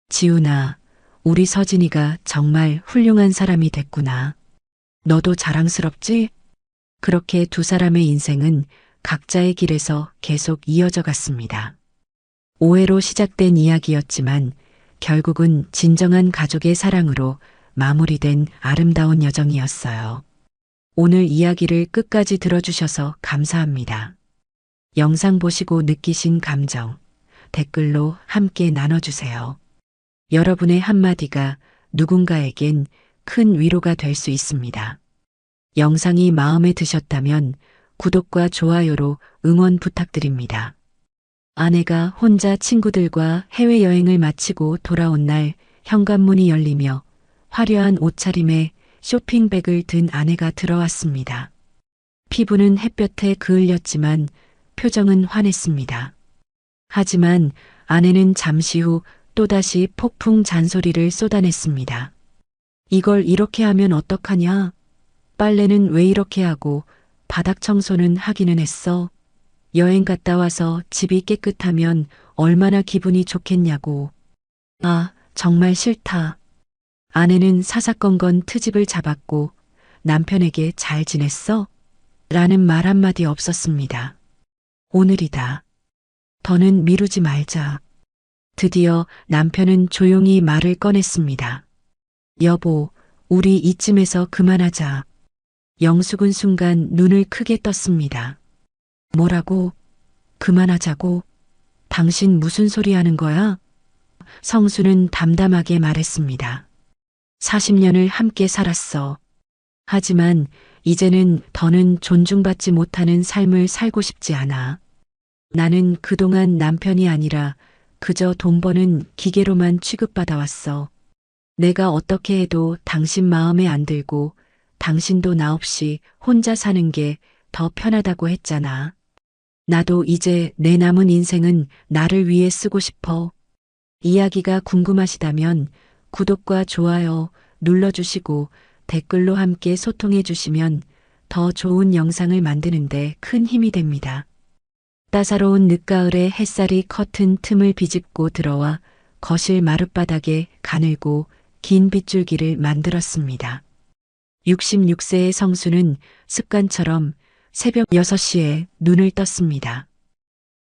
지훈아, 우리 서진이가 정말 훌륭한 사람이 됐구나. 너도 자랑스럽지? 그렇게 두 사람의 인생은 각자의 길에서 계속 이어져 갔습니다. 오해로 시작된 이야기였지만 결국은 진정한 가족의 사랑으로 마무리된 아름다운 여정이었어요. 오늘 이야기를 끝까지 들어주셔서 감사합니다. 영상 보시고 느끼신 감정, 댓글로 함께 나눠주세요. 여러분의 한마디가 누군가에겐 큰 위로가 될 수 있습니다. 영상이 마음에 드셨다면 구독과 좋아요로 응원 부탁드립니다. 아내가 혼자 친구들과 해외여행을 마치고 돌아온 날 현관문이 열리며 화려한 옷차림에 쇼핑백을 든 아내가 들어왔습니다. 피부는 햇볕에 그을렸지만 표정은 환했습니다. 하지만 아내는 잠시 후 또다시 폭풍 잔소리를 쏟아냈습니다. 이걸 이렇게 하면 어떡하냐? 빨래는 왜 이렇게 하고 바닥 청소는 하기는 했어? 여행 갔다 와서 집이 깨끗하면 얼마나 기분이 좋겠냐고. 아, 정말 싫다. 아내는 사사건건 트집을 잡았고 남편에게 잘 지냈어? 라는 말 한마디 없었습니다. 오늘이다. 더는 미루지 말자. 드디어 남편은 조용히 말을 꺼냈습니다. 여보, 우리 이쯤에서 그만하자. 영숙은 순간 눈을 크게 떴습니다. 뭐라고? 그만하자고? 당신 무슨 소리 하는 거야? 성수는 담담하게 말했습니다. 40년을 함께 살았어. 하지만 이제는 더는 존중받지 못하는 삶을 살고 싶지 않아. 나는 그동안 남편이 아니라 그저 돈 버는 기계로만 취급받아 왔어. 내가 어떻게 해도 당신 마음에 안 들고 당신도 나 없이 혼자 사는 게 더 편하다고 했잖아. 나도 이제 내 남은 인생은 나를 위해 쓰고 싶어. 이야기가 궁금하시다면 구독과 좋아요 눌러주시고 댓글로 함께 소통해 주시면 더 좋은 영상을 만드는데 큰 힘이 됩니다. 따사로운 늦가을에 햇살이 커튼 틈을 비집고 들어와 거실 마룻바닥에 가늘고 긴 빗줄기를 만들었습니다. 66세의 성수는 습관처럼 새벽 6시에 눈을 떴습니다.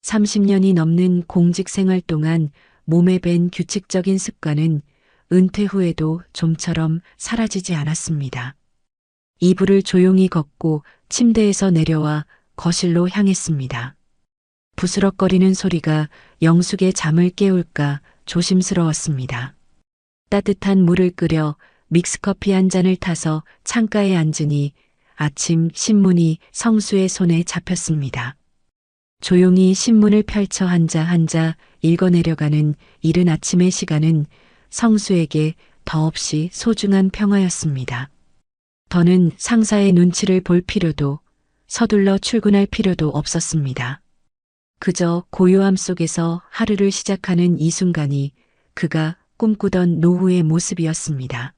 30년이 넘는 공직 생활 동안 몸에 밴 규칙적인 습관은 은퇴 후에도 좀처럼 사라지지 않았습니다. 이불을 조용히 걷고 침대에서 내려와 거실로 향했습니다. 부스럭거리는 소리가 영숙의 잠을 깨울까 조심스러웠습니다. 따뜻한 물을 끓여 믹스커피 한 잔을 타서 창가에 앉으니 아침 신문이 성수의 손에 잡혔습니다. 조용히 신문을 펼쳐 한자 읽어내려가는 이른 아침의 시간은 성수에게 더없이 소중한 평화였습니다. 더는 상사의 눈치를 볼 필요도 서둘러 출근할 필요도 없었습니다. 그저 고요함 속에서 하루를 시작하는 이 순간이 그가 꿈꾸던 노후의 모습이었습니다.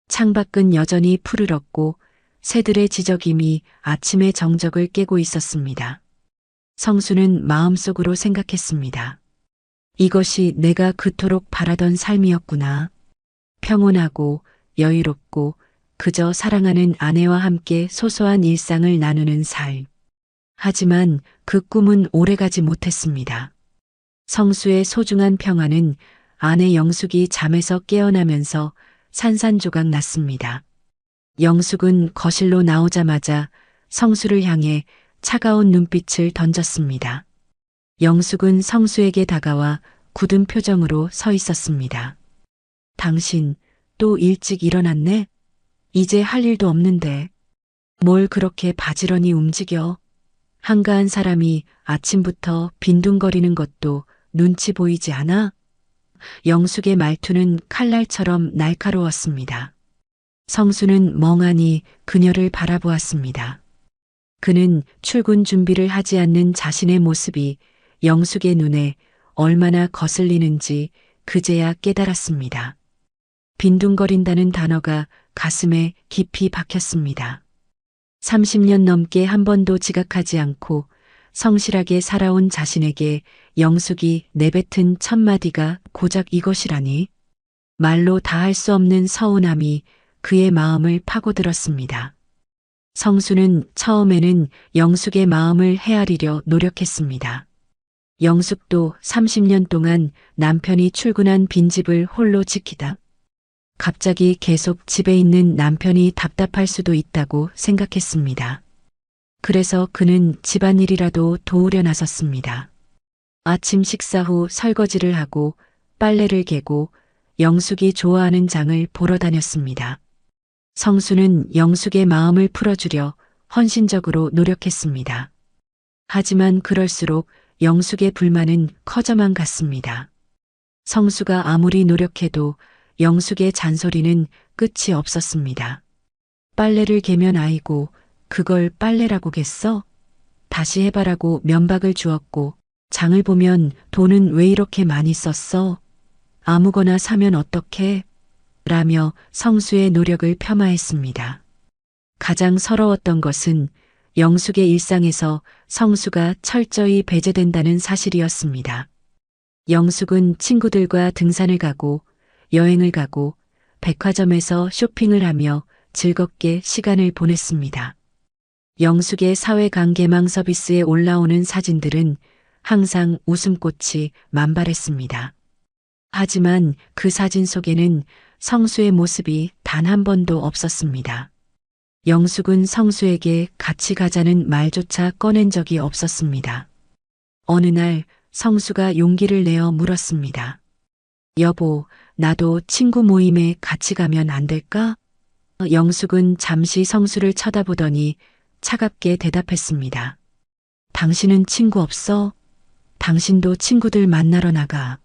창밖은 여전히 푸르렀고 새들의 지저김이 아침의 정적을 깨고 있었습니다. 성수는 마음속으로 생각했습니다. 이것이 내가 그토록 바라던 삶이었구나. 평온하고 여유롭고 그저 사랑하는 아내와 함께 소소한 일상을 나누는 삶. 하지만 그 꿈은 오래가지 못했습니다. 성수의 소중한 평화는 아내 영숙이 잠에서 깨어나면서 산산조각 났습니다. 영숙은 거실로 나오자마자 성수를 향해 차가운 눈빛을 던졌습니다. 영숙은 성수에게 다가와 굳은 표정으로 서 있었습니다. 당신 또 일찍 일어났네? 이제 할 일도 없는데 뭘 그렇게 바지런히 움직여? 한가한 사람이 아침부터 빈둥거리는 것도 눈치 보이지 않아? 영숙의 말투는 칼날처럼 날카로웠습니다. 성수는 멍하니 그녀를 바라보았습니다. 그는 출근 준비를 하지 않는 자신의 모습이 영숙의 눈에 얼마나 거슬리는지 그제야 깨달았습니다. 빈둥거린다는 단어가 가슴에 깊이 박혔습니다. 30년 넘게 한 번도 지각하지 않고 성실하게 살아온 자신에게 영숙이 내뱉은 첫 마디가 고작 이것이라니. 말로 다할 수 없는 서운함이 그의 마음을 파고들었습니다. 성수는 처음에는 영숙의 마음을 헤아리려 노력했습니다. 영숙도 30년 동안 남편이 출근한 빈집을 홀로 지키다. 갑자기 계속 집에 있는 남편이 답답할 수도 있다고 생각했습니다. 그래서 그는 집안일이라도 도우려 나섰습니다. 아침 식사 후 설거지를 하고 빨래를 개고 영숙이 좋아하는 장을 보러 다녔습니다. 성수는 영숙의 마음을 풀어주려 헌신적으로 노력했습니다. 하지만 그럴수록 영숙의 불만은 커져만 갔습니다. 성수가 아무리 노력해도 영숙의 잔소리는 끝이 없었습니다. 빨래를 개면 아이고 그걸 빨래라고겠어? 다시 해봐라고 면박을 주었고 장을 보면 돈은 왜 이렇게 많이 썼어? 아무거나 사면 어떡해? 라며 성수의 노력을 폄하했습니다. 가장 서러웠던 것은 영숙의 일상에서 성수가 철저히 배제된다는 사실이었습니다. 영숙은 친구들과 등산을 가고 여행을 가고 백화점에서 쇼핑을 하며 즐겁게 시간을 보냈습니다. 영숙의 사회관계망 서비스에 올라오는 사진들은 항상 웃음꽃이 만발했습니다. 하지만 그 사진 속에는 성수의 모습이 단 한 번도 없었습니다. 영숙은 성수에게 같이 가자는 말조차 꺼낸 적이 없었습니다. 어느 날 성수가 용기를 내어 물었습니다. 여보, 나도 친구 모임에 같이 가면 안 될까? 영숙은 잠시 성수를 쳐다보더니 차갑게 대답했습니다. 당신은 친구 없어? 당신도 친구들 만나러 나가.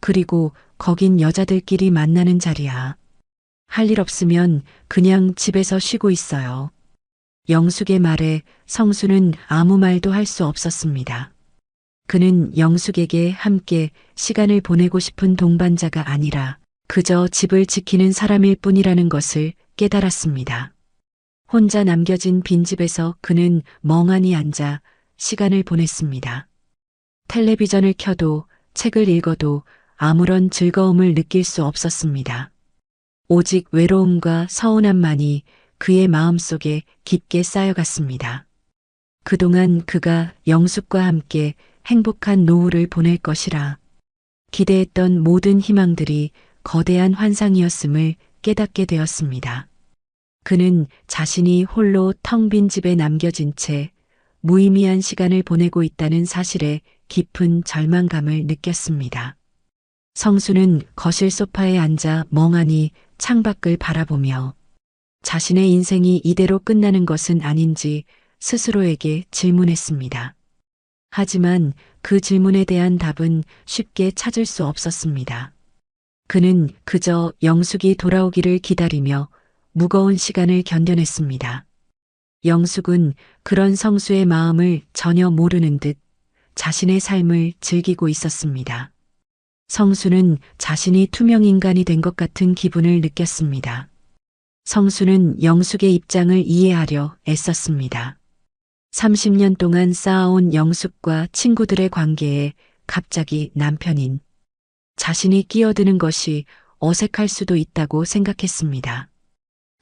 그리고 거긴 여자들끼리 만나는 자리야. 할 일 없으면 그냥 집에서 쉬고 있어요. 영숙의 말에 성수는 아무 말도 할 수 없었습니다. 그는 영숙에게 함께 시간을 보내고 싶은 동반자가 아니라 그저 집을 지키는 사람일 뿐이라는 것을 깨달았습니다. 혼자 남겨진 빈집에서 그는 멍하니 앉아 시간을 보냈습니다. 텔레비전을 켜도 책을 읽어도 아무런 즐거움을 느낄 수 없었습니다. 오직 외로움과 서운함만이 그의 마음속에 깊게 쌓여갔습니다. 그동안 그가 영숙과 함께 행복한 노후를 보낼 것이라 기대했던 모든 희망들이 거대한 환상이었음을 깨닫게 되었습니다. 그는 자신이 홀로 텅 빈 집에 남겨진 채 무의미한 시간을 보내고 있다는 사실에 깊은 절망감을 느꼈습니다. 성수는 거실 소파에 앉아 멍하니 창밖을 바라보며 자신의 인생이 이대로 끝나는 것은 아닌지 스스로에게 질문했습니다. 하지만 그 질문에 대한 답은 쉽게 찾을 수 없었습니다. 그는 그저 영숙이 돌아오기를 기다리며 무거운 시간을 견뎌냈습니다. 영숙은 그런 성수의 마음을 전혀 모르는 듯 자신의 삶을 즐기고 있었습니다. 성수는 자신이 투명인간이 된 것 같은 기분을 느꼈습니다. 성수는 영숙의 입장을 이해하려 애썼습니다. 30년 동안 쌓아온 영숙과 친구들의 관계에 갑자기 남편인 자신이 끼어드는 것이 어색할 수도 있다고 생각했습니다.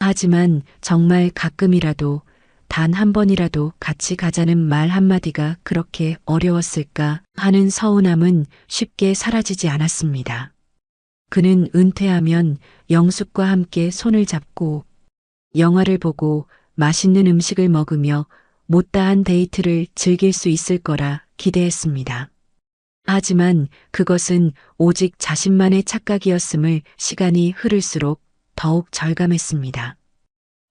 하지만 정말 가끔이라도 단 한 번이라도 같이 가자는 말 한마디가 그렇게 어려웠을까 하는 서운함은 쉽게 사라지지 않았습니다. 그는 은퇴하면 영숙과 함께 손을 잡고 영화를 보고 맛있는 음식을 먹으며 못다한 데이트를 즐길 수 있을 거라 기대했습니다. 하지만 그것은 오직 자신만의 착각이었음을 시간이 흐를수록 더욱 절감했습니다.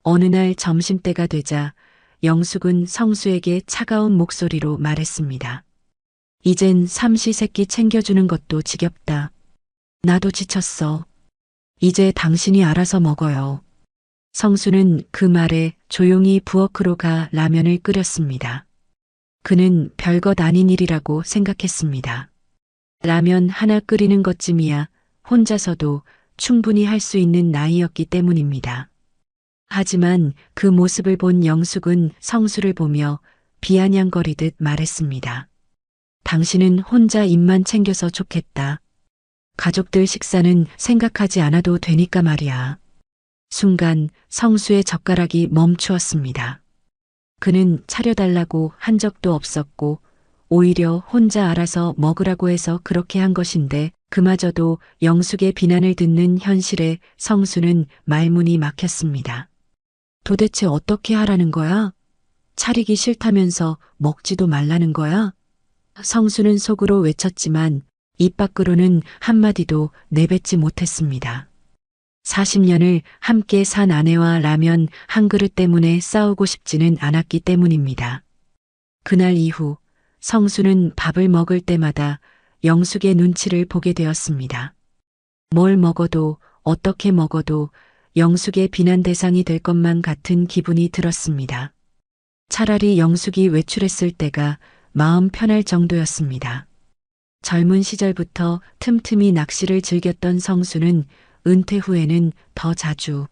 어느 날 점심때가 되자 영숙은 성수에게 차가운 목소리로 말했습니다. 이젠 삼시세끼 챙겨주는 것도 지겹다. 나도 지쳤어. 이제 당신이 알아서 먹어요. 성수는 그 말에 조용히 부엌으로 가 라면을 끓였습니다. 그는 별것 아닌 일이라고 생각했습니다. 라면 하나 끓이는 것쯤이야 혼자서도 충분히 할 수 있는 나이였기 때문입니다. 하지만 그 모습을 본 영숙은 성수를 보며 비아냥거리듯 말했습니다. 당신은 혼자 입만 챙겨서 좋겠다. 가족들 식사는 생각하지 않아도 되니까 말이야. 순간 성수의 젓가락이 멈추었습니다. 그는 차려달라고 한 적도 없었고 오히려 혼자 알아서 먹으라고 해서 그렇게 한 것인데 그마저도 영숙의 비난을 듣는 현실에 성수는 말문이 막혔습니다. 도대체 어떻게 하라는 거야? 차리기 싫다면서 먹지도 말라는 거야? 성수는 속으로 외쳤지만 입 밖으로는 한마디도 내뱉지 못했습니다. 40년을 함께 산 아내와 라면 한 그릇 때문에 싸우고 싶지는 않았기 때문입니다. 그날 이후 성수는 밥을 먹을 때마다 영숙의 눈치를 보게 되었습니다. 뭘 먹어도 어떻게 먹어도 영숙의 비난 대상이 될 것만 같은 기분이 들었습니다. 차라리 영숙이 외출했을 때가 마음 편할 정도였습니다. 젊은 시절부터 틈틈이 낚시를 즐겼던 성수는 은퇴 후에는 더 자주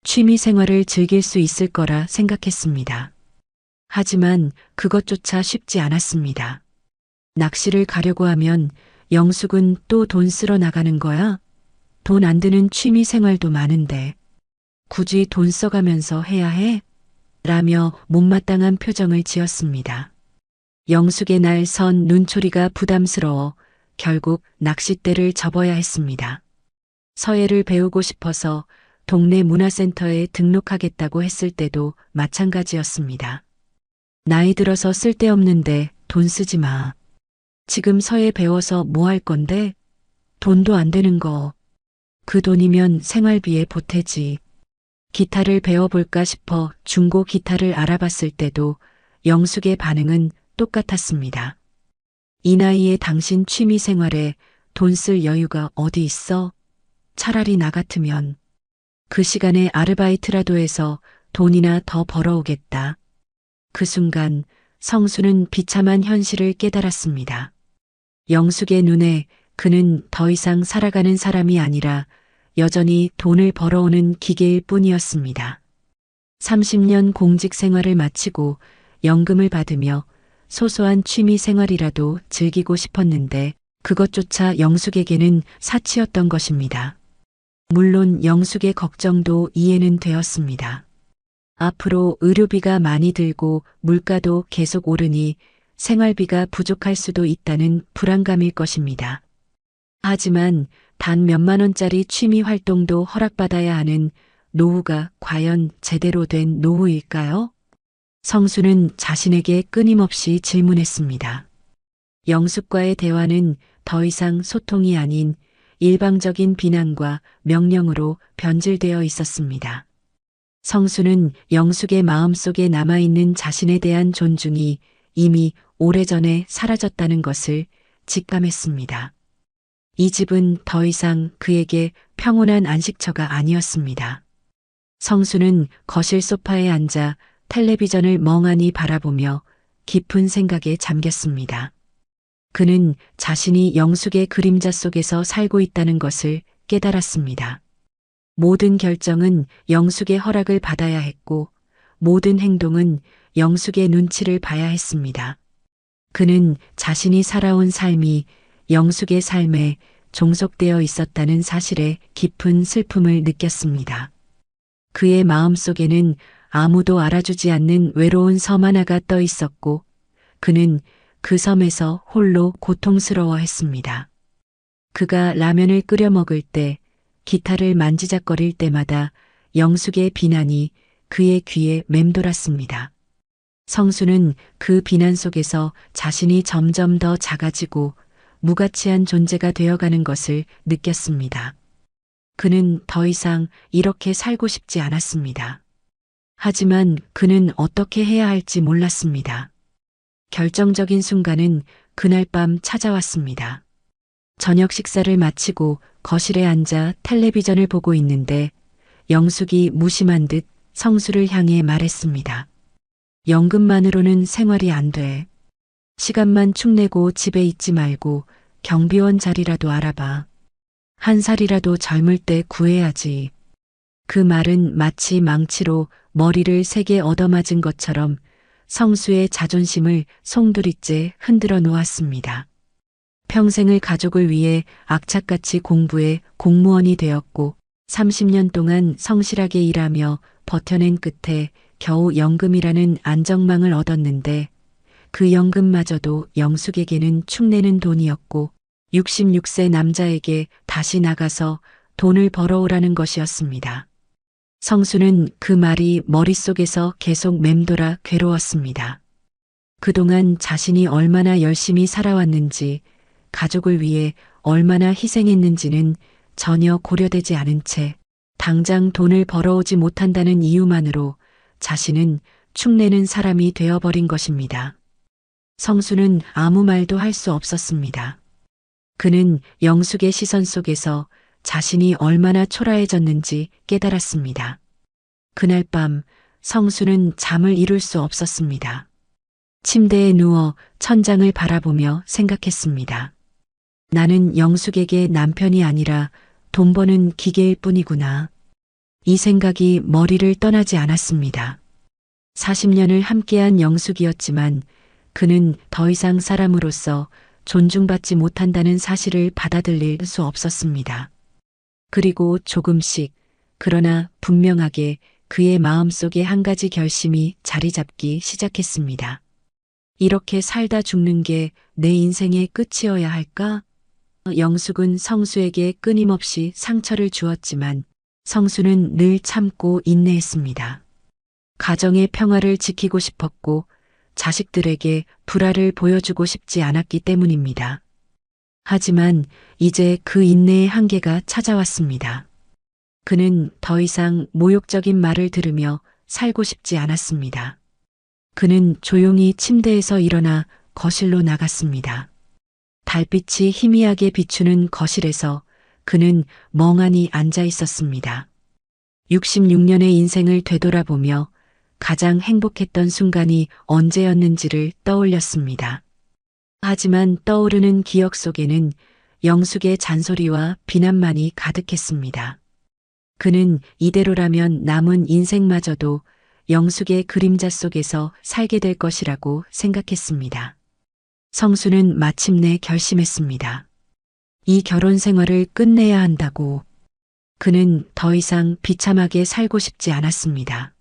취미 생활을 즐길 수 있을 거라 생각했습니다. 하지만 그것조차 쉽지 않았습니다. 낚시를 가려고 하면 영숙은 또 돈 쓰러 나가는 거야? 돈 안 드는 취미 생활도 많은데 굳이 돈 써가면서 해야 해? 라며 못마땅한 표정을 지었습니다. 영숙의 날 선 눈초리가 부담스러워 결국 낚싯대를 접어야 했습니다. 서예를 배우고 싶어서 동네 문화센터에 등록하겠다고 했을 때도 마찬가지였습니다. 나이 들어서 쓸데없는데 돈 쓰지 마. 지금 서예 배워서 뭐 할 건데? 돈도 안 되는 거. 그 돈이면 생활비에 보태지. 기타를 배워볼까 싶어 중고 기타를 알아봤을 때도 영숙의 반응은 똑같았습니다. 이 나이에 당신 취미 생활에 돈 쓸 여유가 어디 있어? 차라리 나 같으면 그 시간에 아르바이트라도 해서 돈이나 더 벌어오겠다. 그 순간 성수는 비참한 현실을 깨달았습니다. 영숙의 눈에 그는 더 이상 살아가는 사람이 아니라 여전히 돈을 벌어오는 기계일 뿐이었습니다. 30년 공직 생활을 마치고 연금을 받으며 소소한 취미 생활이라도 즐기고 싶었는데 그것조차 영숙에게는 사치였던 것입니다. 물론 영숙의 걱정도 이해는 되었습니다. 앞으로 의료비가 많이 들고 물가도 계속 오르니 생활비가 부족할 수도 있다는 불안감일 것입니다. 하지만 단 몇만 원짜리 취미 활동도 허락받아야 하는 노후가 과연 제대로 된 노후일까요? 성수는 자신에게 끊임없이 질문했습니다. 영숙과의 대화는 더 이상 소통이 아닌 일방적인 비난과 명령으로 변질되어 있었습니다. 성수는 영숙의 마음속에 남아있는 자신에 대한 존중이 이미 오래전에 사라졌다는 것을 직감했습니다. 이 집은 더 이상 그에게 평온한 안식처가 아니었습니다. 성수는 거실 소파에 앉아 텔레비전을 멍하니 바라보며 깊은 생각에 잠겼습니다. 그는 자신이 영숙의 그림자 속에서 살고 있다는 것을 깨달았습니다. 모든 결정은 영숙의 허락을 받아야 했고 모든 행동은 영숙의 눈치를 봐야 했습니다. 그는 자신이 살아온 삶이 영숙의 삶에 종속되어 있었다는 사실에 깊은 슬픔을 느꼈습니다. 그의 마음속에는 아무도 알아주지 않는 외로운 섬 하나가 떠 있었고 그는 그 섬에서 홀로 고통스러워했습니다. 그가 라면을 끓여 먹을 때, 기타를 만지작거릴 때마다 영숙의 비난이 그의 귀에 맴돌았습니다. 성수는 그 비난 속에서 자신이 점점 더 작아지고 무가치한 존재가 되어가는 것을 느꼈습니다. 그는 더 이상 이렇게 살고 싶지 않았습니다. 하지만 그는 어떻게 해야 할지 몰랐습니다. 결정적인 순간은 그날 밤 찾아왔습니다. 저녁 식사를 마치고 거실에 앉아 텔레비전을 보고 있는데 영숙이 무심한 듯 성수를 향해 말했습니다. 연금만으로는 생활이 안 돼. 시간만 축내고 집에 있지 말고 경비원 자리라도 알아봐. 한 살이라도 젊을 때 구해야지. 그 말은 마치 망치로 머리를 세게 얻어맞은 것처럼 성수의 자존심을 송두리째 흔들어 놓았습니다. 평생을 가족을 위해 악착같이 공부해 공무원이 되었고 30년 동안 성실하게 일하며 버텨낸 끝에 겨우 연금이라는 안정망을 얻었는데 그 연금마저도 영숙에게는 축내는 돈이었고 66세 남자에게 다시 나가서 돈을 벌어오라는 것이었습니다. 성수는 그 말이 머릿속에서 계속 맴돌아 괴로웠습니다. 그동안 자신이 얼마나 열심히 살아왔는지, 가족을 위해 얼마나 희생했는지는 전혀 고려되지 않은 채 당장 돈을 벌어오지 못한다는 이유만으로 자신은 축내는 사람이 되어버린 것입니다. 성수는 아무 말도 할 수 없었습니다. 그는 영숙의 시선 속에서 자신이 얼마나 초라해졌는지 깨달았습니다. 그날 밤 성수는 잠을 이룰 수 없었습니다. 침대에 누워 천장을 바라보며 생각했습니다. 나는 영숙에게 남편이 아니라 돈 버는 기계일 뿐이구나. 이 생각이 머리를 떠나지 않았습니다. 40년을 함께한 영숙이었지만 그는 더 이상 사람으로서 존중받지 못한다는 사실을 받아들일 수 없었습니다. 그리고 조금씩, 그러나 분명하게 그의 마음속에 한 가지 결심이 자리 잡기 시작했습니다. 이렇게 살다 죽는 게 내 인생의 끝이어야 할까? 영숙은 성수에게 끊임없이 상처를 주었지만 성수는 늘 참고 인내했습니다. 가정의 평화를 지키고 싶었고 자식들에게 불화를 보여주고 싶지 않았기 때문입니다. 하지만 이제 그 인내의 한계가 찾아왔습니다. 그는 더 이상 모욕적인 말을 들으며 살고 싶지 않았습니다. 그는 조용히 침대에서 일어나 거실로 나갔습니다. 달빛이 희미하게 비추는 거실에서 그는 멍하니 앉아 있었습니다. 66년의 인생을 되돌아보며 가장 행복했던 순간이 언제였는지를 떠올렸습니다. 하지만 떠오르는 기억 속에는 영숙의 잔소리와 비난만이 가득했습니다. 그는 이대로라면 남은 인생마저도 영숙의 그림자 속에서 살게 될 것이라고 생각했습니다. 성수는 마침내 결심했습니다. 이 결혼 생활을 끝내야 한다고. 그는 더 이상 비참하게 살고 싶지 않았습니다.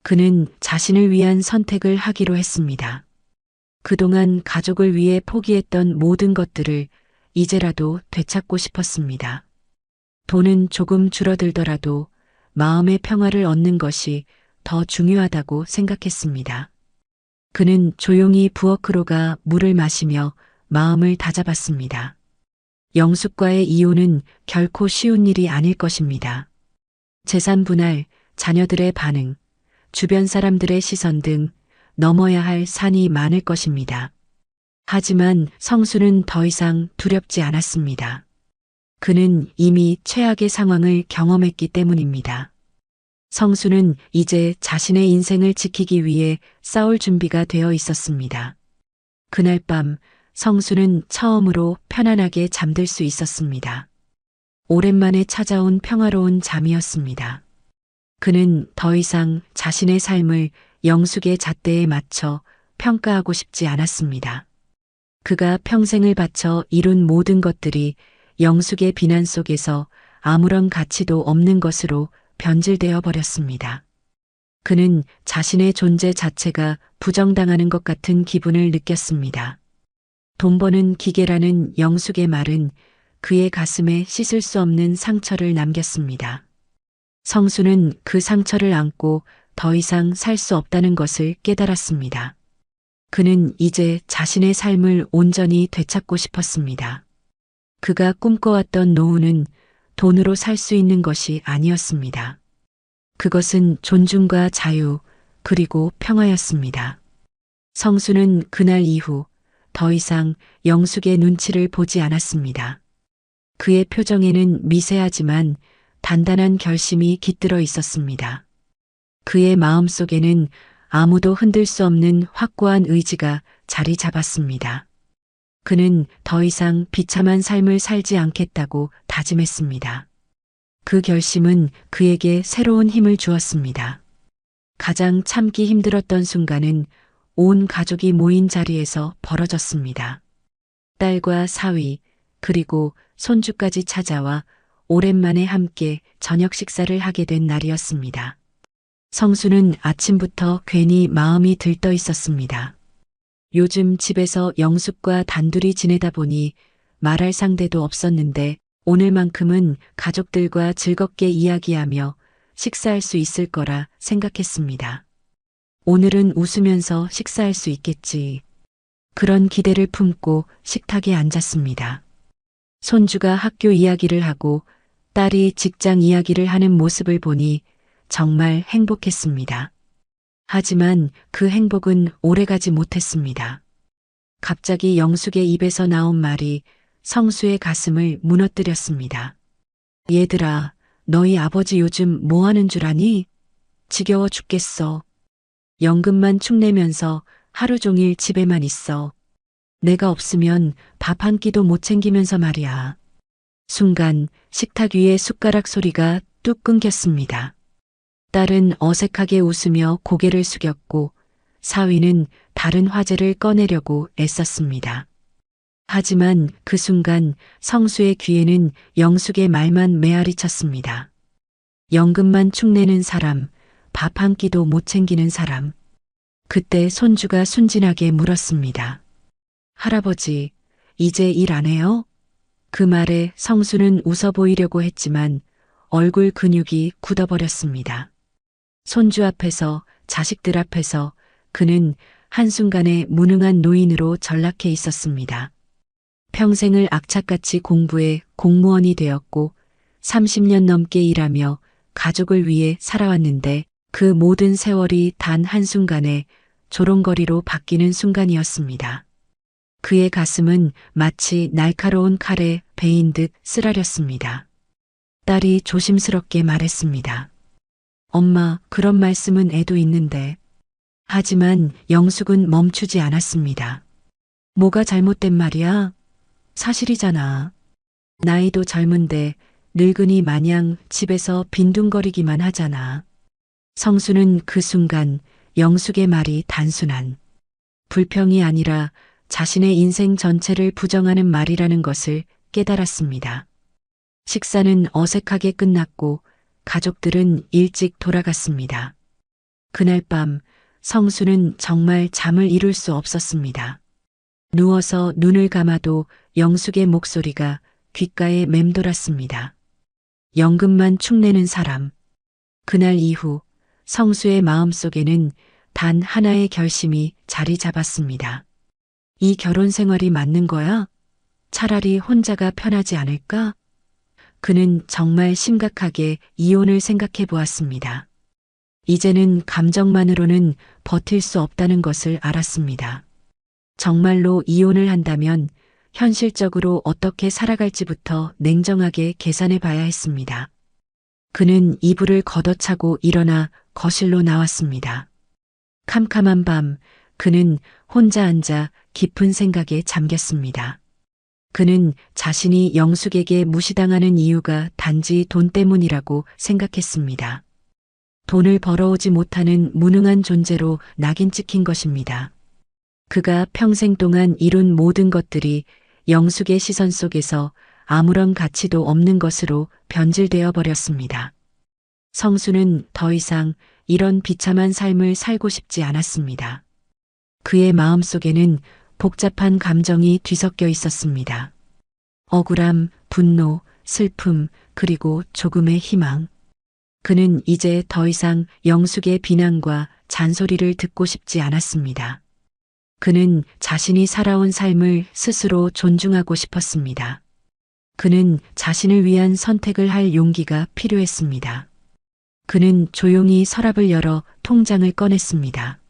그는 자신을 위한 선택을 하기로 했습니다. 그동안 가족을 위해 포기했던 모든 것들을 이제라도 되찾고 싶었습니다. 돈은 조금 줄어들더라도 마음의 평화를 얻는 것이 더 중요하다고 생각했습니다. 그는 조용히 부엌으로 가 물을 마시며 마음을 다잡았습니다. 영숙과의 이혼은 결코 쉬운 일이 아닐 것입니다. 재산 분할, 자녀들의 반응, 주변 사람들의 시선 등 넘어야 할 산이 많을 것입니다. 하지만 성수는 더 이상 두렵지 않았습니다. 그는 이미 최악의 상황을 경험했기 때문입니다. 성수는 이제 자신의 인생을 지키기 위해 싸울 준비가 되어 있었습니다. 그날 밤 성수는 처음으로 편안하게 잠들 수 있었습니다. 오랜만에 찾아온 평화로운 잠이었습니다. 그는 더 이상 자신의 삶을 영숙의 잣대에 맞춰 평가하고 싶지 않았습니다. 그가 평생을 바쳐 이룬 모든 것들이 영숙의 비난 속에서 아무런 가치도 없는 것으로 변질되어 버렸습니다. 그는 자신의 존재 자체가 부정당하는 것 같은 기분을 느꼈습니다. 돈 버는 기계라는 영숙의 말은 그의 가슴에 씻을 수 없는 상처를 남겼습니다. 성수는 그 상처를 안고 더 이상 살 수 없다는 것을 깨달았습니다. 그는 이제 자신의 삶을 온전히 되찾고 싶었습니다. 그가 꿈꿔왔던 노후는 돈으로 살 수 있는 것이 아니었습니다. 그것은 존중과 자유, 그리고 평화였습니다. 성수는 그날 이후 더 이상 영숙의 눈치를 보지 않았습니다. 그의 표정에는 미세하지만 단단한 결심이 깃들어 있었습니다. 그의 마음속에는 아무도 흔들 수 없는 확고한 의지가 자리 잡았습니다. 그는 더 이상 비참한 삶을 살지 않겠다고 다짐했습니다. 그 결심은 그에게 새로운 힘을 주었습니다. 가장 참기 힘들었던 순간은 온 가족이 모인 자리에서 벌어졌습니다. 딸과 사위, 그리고 손주까지 찾아와 오랜만에 함께 저녁 식사를 하게 된 날이었습니다. 성수는 아침부터 괜히 마음이 들떠 있었습니다. 요즘 집에서 영숙과 단둘이 지내다 보니 말할 상대도 없었는데 오늘만큼은 가족들과 즐겁게 이야기하며 식사할 수 있을 거라 생각했습니다. 오늘은 웃으면서 식사할 수 있겠지. 그런 기대를 품고 식탁에 앉았습니다. 손주가 학교 이야기를 하고 딸이 직장 이야기를 하는 모습을 보니 정말 행복했습니다. 하지만 그 행복은 오래가지 못했습니다. 갑자기 영숙의 입에서 나온 말이 성수의 가슴을 무너뜨렸습니다. 얘들아, 너희 아버지 요즘 뭐 하는 줄 아니? 지겨워 죽겠어. 연금만 축내면서 하루 종일 집에만 있어. 내가 없으면 밥 한 끼도 못 챙기면서 말이야. 순간 식탁 위에 숟가락 소리가 뚝 끊겼습니다. 딸은 어색하게 웃으며 고개를 숙였고 사위는 다른 화제를 꺼내려고 애썼습니다. 하지만 그 순간 성수의 귀에는 영숙의 말만 메아리 쳤습니다. 연금만 축내는 사람, 밥 한 끼도 못 챙기는 사람. 그때 손주가 순진하게 물었습니다. 할아버지, 이제 일 안 해요? 그 말에 성수는 웃어 보이려고 했지만 얼굴 근육이 굳어버렸습니다. 손주 앞에서, 자식들 앞에서 그는 한순간에 무능한 노인으로 전락해 있었습니다. 평생을 악착같이 공부해 공무원이 되었고 30년 넘게 일하며 가족을 위해 살아왔는데 그 모든 세월이 단 한순간에 조롱거리로 바뀌는 순간이었습니다. 그의 가슴은 마치 날카로운 칼에 베인 듯 쓰라렸습니다. 딸이 조심스럽게 말했습니다. 엄마, 그런 말씀은 애도 있는데. 하지만 영숙은 멈추지 않았습니다. 뭐가 잘못된 말이야? 사실이잖아. 나이도 젊은데 늙은이 마냥 집에서 빈둥거리기만 하잖아. 성수는 그 순간 영숙의 말이 단순한 불평이 아니라 자신의 인생 전체를 부정하는 말이라는 것을 깨달았습니다. 식사는 어색하게 끝났고 가족들은 일찍 돌아갔습니다. 그날 밤 성수는 정말 잠을 이룰 수 없었습니다. 누워서 눈을 감아도 영숙의 목소리가 귓가에 맴돌았습니다. 연금만 축내는 사람. 그날 이후 성수의 마음속에는 단 하나의 결심이 자리 잡았습니다. 이 결혼 생활이 맞는 거야? 차라리 혼자가 편하지 않을까? 그는 정말 심각하게 이혼을 생각해 보았습니다. 이제는 감정만으로는 버틸 수 없다는 것을 알았습니다. 정말로 이혼을 한다면 현실적으로 어떻게 살아갈지부터 냉정하게 계산해 봐야 했습니다. 그는 이불을 걷어차고 일어나 거실로 나왔습니다. 캄캄한 밤, 그는 혼자 앉아 깊은 생각에 잠겼습니다. 그는 자신이 영숙에게 무시당하는 이유가 단지 돈 때문이라고 생각했습니다. 돈을 벌어오지 못하는 무능한 존재로 낙인 찍힌 것입니다. 그가 평생 동안 이룬 모든 것들이 영숙의 시선 속에서 아무런 가치도 없는 것으로 변질되어 버렸습니다. 성수는 더 이상 이런 비참한 삶을 살고 싶지 않았습니다. 그의 마음속에는 복잡한 감정이 뒤섞여 있었습니다. 억울함, 분노, 슬픔, 그리고 조금의 희망. 그는 이제 더 이상 영숙의 비난과 잔소리를 듣고 싶지 않았습니다. 그는 자신이 살아온 삶을 스스로 존중하고 싶었습니다. 그는 자신을 위한 선택을 할 용기가 필요했습니다. 그는 조용히 서랍을 열어 통장을 꺼냈습니다.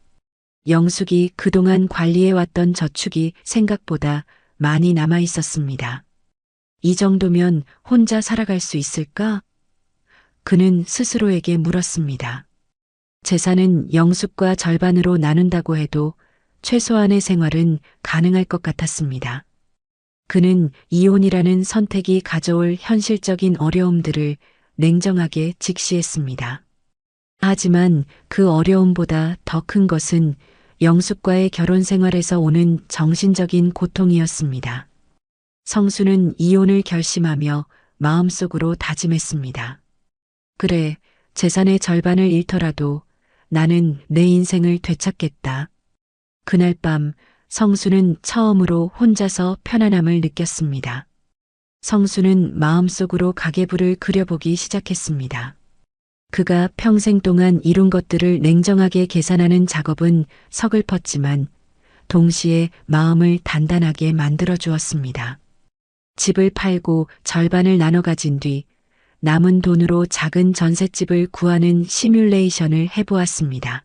영숙이 그동안 관리해왔던 저축이 생각보다 많이 남아 있었습니다. 이 정도면 혼자 살아갈 수 있을까? 그는 스스로에게 물었습니다. 재산은 영숙과 절반으로 나눈다고 해도 최소한의 생활은 가능할 것 같았습니다. 그는 이혼이라는 선택이 가져올 현실적인 어려움들을 냉정하게 직시했습니다. 하지만 그 어려움보다 더 큰 것은 영숙과의 결혼 생활에서 오는 정신적인 고통이었습니다. 성수는 이혼을 결심하며 마음속으로 다짐했습니다. 그래, 재산의 절반을 잃더라도 나는 내 인생을 되찾겠다. 그날 밤 성수는 처음으로 혼자서 편안함을 느꼈습니다. 성수는 마음속으로 가계부를 그려보기 시작했습니다. 그가 평생 동안 이룬 것들을 냉정하게 계산하는 작업은 서글펐지만 동시에 마음을 단단하게 만들어 주었습니다. 집을 팔고 절반을 나눠 가진 뒤 남은 돈으로 작은 전셋집을 구하는 시뮬레이션을 해보았습니다.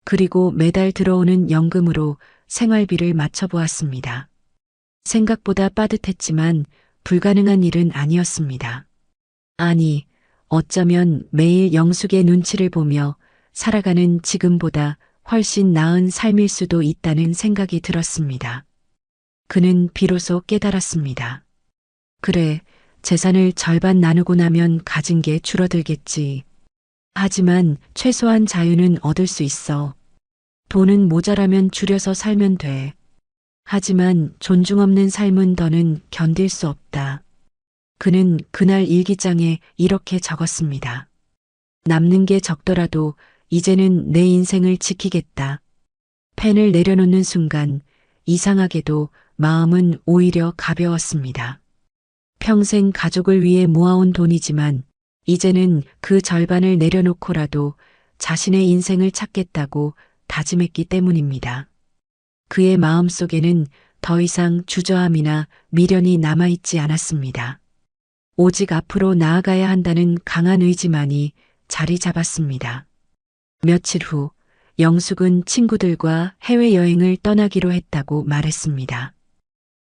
그리고 매달 들어오는 연금으로 생활비를 맞춰보았습니다. 생각보다 빠듯했지만 불가능한 일은 아니었습니다. 아니, 어쩌면 매일 영숙의 눈치를 보며 살아가는 지금보다 훨씬 나은 삶일 수도 있다는 생각이 들었습니다. 그는 비로소 깨달았습니다. 그래, 재산을 절반 나누고 나면 가진 게 줄어들겠지. 하지만 최소한 자유는 얻을 수 있어. 돈은 모자라면 줄여서 살면 돼. 하지만 존중 없는 삶은 더는 견딜 수 없다. 그는 그날 일기장에 이렇게 적었습니다. 남는 게 적더라도 이제는 내 인생을 지키겠다. 펜을 내려놓는 순간 이상하게도 마음은 오히려 가벼웠습니다. 평생 가족을 위해 모아온 돈이지만 이제는 그 절반을 내려놓고라도 자신의 인생을 찾겠다고 다짐했기 때문입니다. 그의 마음속에는 더 이상 주저함이나 미련이 남아있지 않았습니다. 오직 앞으로 나아가야 한다는 강한 의지만이 자리 잡았습니다. 며칠 후 영숙은 친구들과 해외여행을 떠나기로 했다고 말했습니다.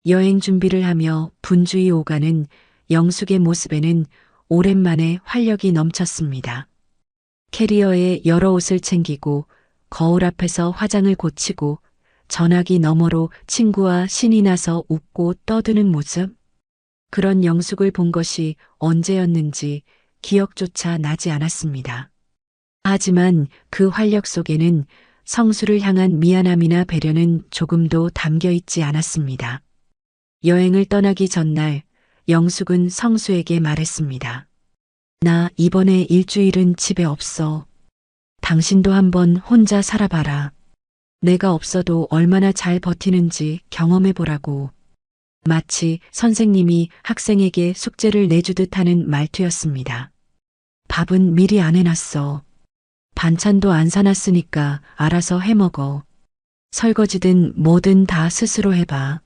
여행 준비를 하며 분주히 오가는 영숙의 모습에는 오랜만에 활력이 넘쳤습니다. 캐리어에 여러 옷을 챙기고 거울 앞에서 화장을 고치고 전화기 너머로 친구와 신이 나서 웃고 떠드는 모습. 그런 영숙을 본 것이 언제였는지 기억조차 나지 않았습니다. 하지만 그 활력 속에는 성수를 향한 미안함이나 배려는 조금도 담겨 있지 않았습니다. 여행을 떠나기 전날 영숙은 성수에게 말했습니다. 나 이번에 일주일은 집에 없어. 당신도 한번 혼자 살아봐라. 내가 없어도 얼마나 잘 버티는지 경험해 보라고. 마치 선생님이 학생에게 숙제를 내주듯 하는 말투였습니다. 밥은 미리 안 해놨어. 반찬도 안 사놨으니까 알아서 해먹어. 설거지든 뭐든 다 스스로 해봐.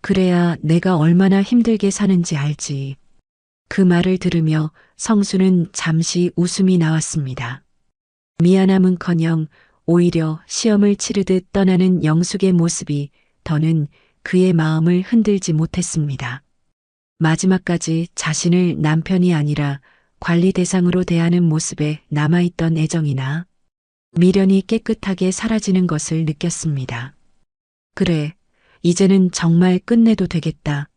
그래야 내가 얼마나 힘들게 사는지 알지. 그 말을 들으며 성수는 잠시 웃음이 나왔습니다. 미안함은커녕 오히려 시험을 치르듯 떠나는 영숙의 모습이 더는 그의 마음을 흔들지 못했습니다. 마지막까지 자신을 남편이 아니라 관리 대상으로 대하는 모습에 남아있던 애정이나 미련이 깨끗하게 사라지는 것을 느꼈습니다. 그래, 이제는 정말 끝내도 되겠다.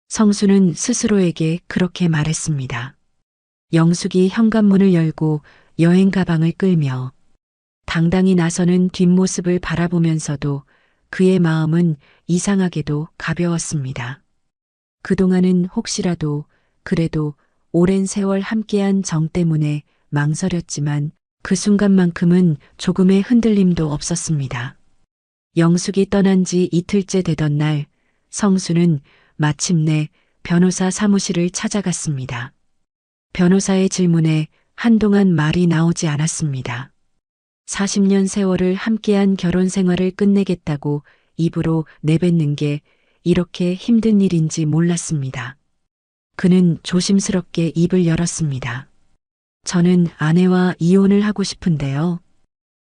성수는 스스로에게 그렇게 말했습니다. 영숙이 현관문을 열고 여행 가방을 끌며 당당히 나서는 뒷모습을 바라보면서도 그의 마음은 이상하게도 가벼웠습니다. 그동안은 혹시라도 그래도 오랜 세월 함께한 정 때문에 망설였지만 그 순간만큼은 조금의 흔들림도 없었습니다. 영숙이 떠난 지 이틀째 되던 날 성수는 마침내 변호사 사무실을 찾아갔습니다. 변호사의 질문에 한동안 말이 나오지 않았습니다. 40년 세월을 함께한 결혼 생활을 끝내겠다고 입으로 내뱉는 게 이렇게 힘든 일인지 몰랐습니다. 그는 조심스럽게 입을 열었습니다. 저는 아내와 이혼을 하고 싶은데요.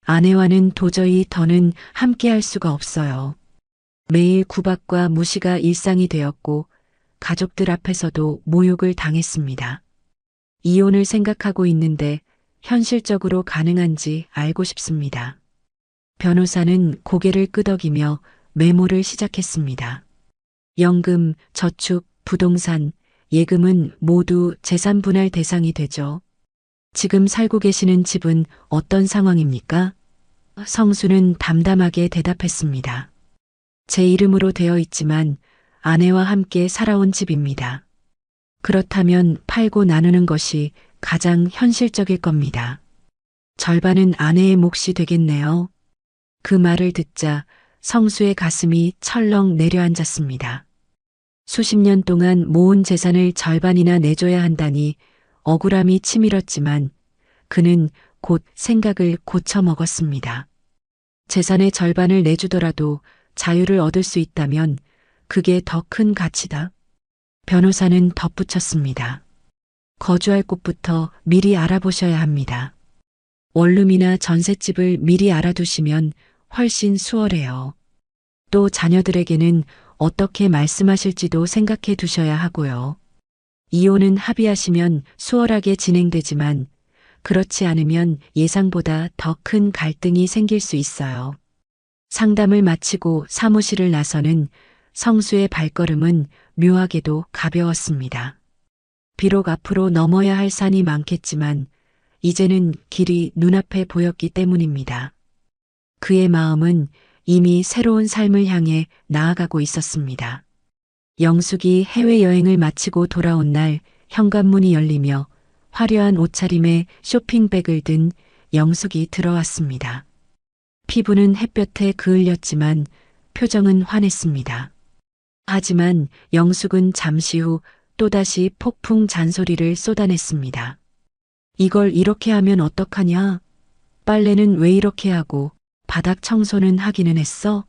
아내와는 도저히 더는 함께할 수가 없어요. 매일 구박과 무시가 일상이 되었고 가족들 앞에서도 모욕을 당했습니다. 이혼을 생각하고 있는데 현실적으로 가능한지 알고 싶습니다. 변호사는 고개를 끄덕이며 메모를 시작했습니다. 연금, 저축, 부동산, 예금은 모두 재산 분할 대상이 되죠. 지금 살고 계시는 집은 어떤 상황입니까? 성수는 담담하게 대답했습니다. 제 이름으로 되어 있지만 아내와 함께 살아온 집입니다. 그렇다면 팔고 나누는 것이 가장 현실적일 겁니다. 절반은 아내의 몫이 되겠네요. 그 말을 듣자 성수의 가슴이 철렁 내려앉았습니다. 수십 년 동안 모은 재산을 절반이나 내줘야 한다니 억울함이 치밀었지만 그는 곧 생각을 고쳐 먹었습니다. 재산의 절반을 내주더라도 자유를 얻을 수 있다면 그게 더 큰 가치다. 변호사는 덧붙였습니다. 거주할 곳부터 미리 알아보셔야 합니다. 원룸이나 전셋집을 미리 알아두시면 훨씬 수월해요. 또 자녀들에게는 어떻게 말씀하실지도 생각해 두셔야 하고요. 이혼은 합의하시면 수월하게 진행되지만 그렇지 않으면 예상보다 더 큰 갈등이 생길 수 있어요. 상담을 마치고 사무실을 나서는 성수의 발걸음은 묘하게도 가벼웠습니다. 비록 앞으로 넘어야 할 산이 많겠지만 이제는 길이 눈앞에 보였기 때문입니다. 그의 마음은 이미 새로운 삶을 향해 나아가고 있었습니다. 영숙이 해외여행을 마치고 돌아온 날 현관문이 열리며 화려한 옷차림에 쇼핑백을 든 영숙이 들어왔습니다. 피부는 햇볕에 그을렸지만 표정은 환했습니다. 하지만 영숙은 잠시 후 또다시 폭풍 잔소리를 쏟아냈습니다. 이걸 이렇게 하면 어떡하냐? 빨래는 왜 이렇게 하고 바닥 청소는 하기는 했어?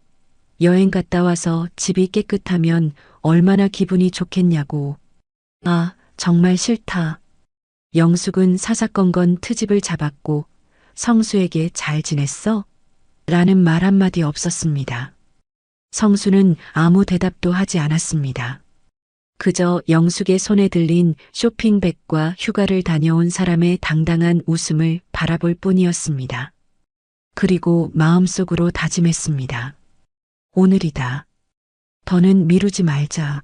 여행 갔다 와서 집이 깨끗하면 얼마나 기분이 좋겠냐고. 아, 정말 싫다. 영숙은 사사건건 트집을 잡았고 성수에게 잘 지냈어? 라는 말 한마디 없었습니다. 성수는 아무 대답도 하지 않았습니다. 그저 영숙의 손에 들린 쇼핑백과 휴가를 다녀온 사람의 당당한 웃음을 바라볼 뿐이었습니다. 그리고 마음속으로 다짐했습니다. 오늘이다. 더는 미루지 말자.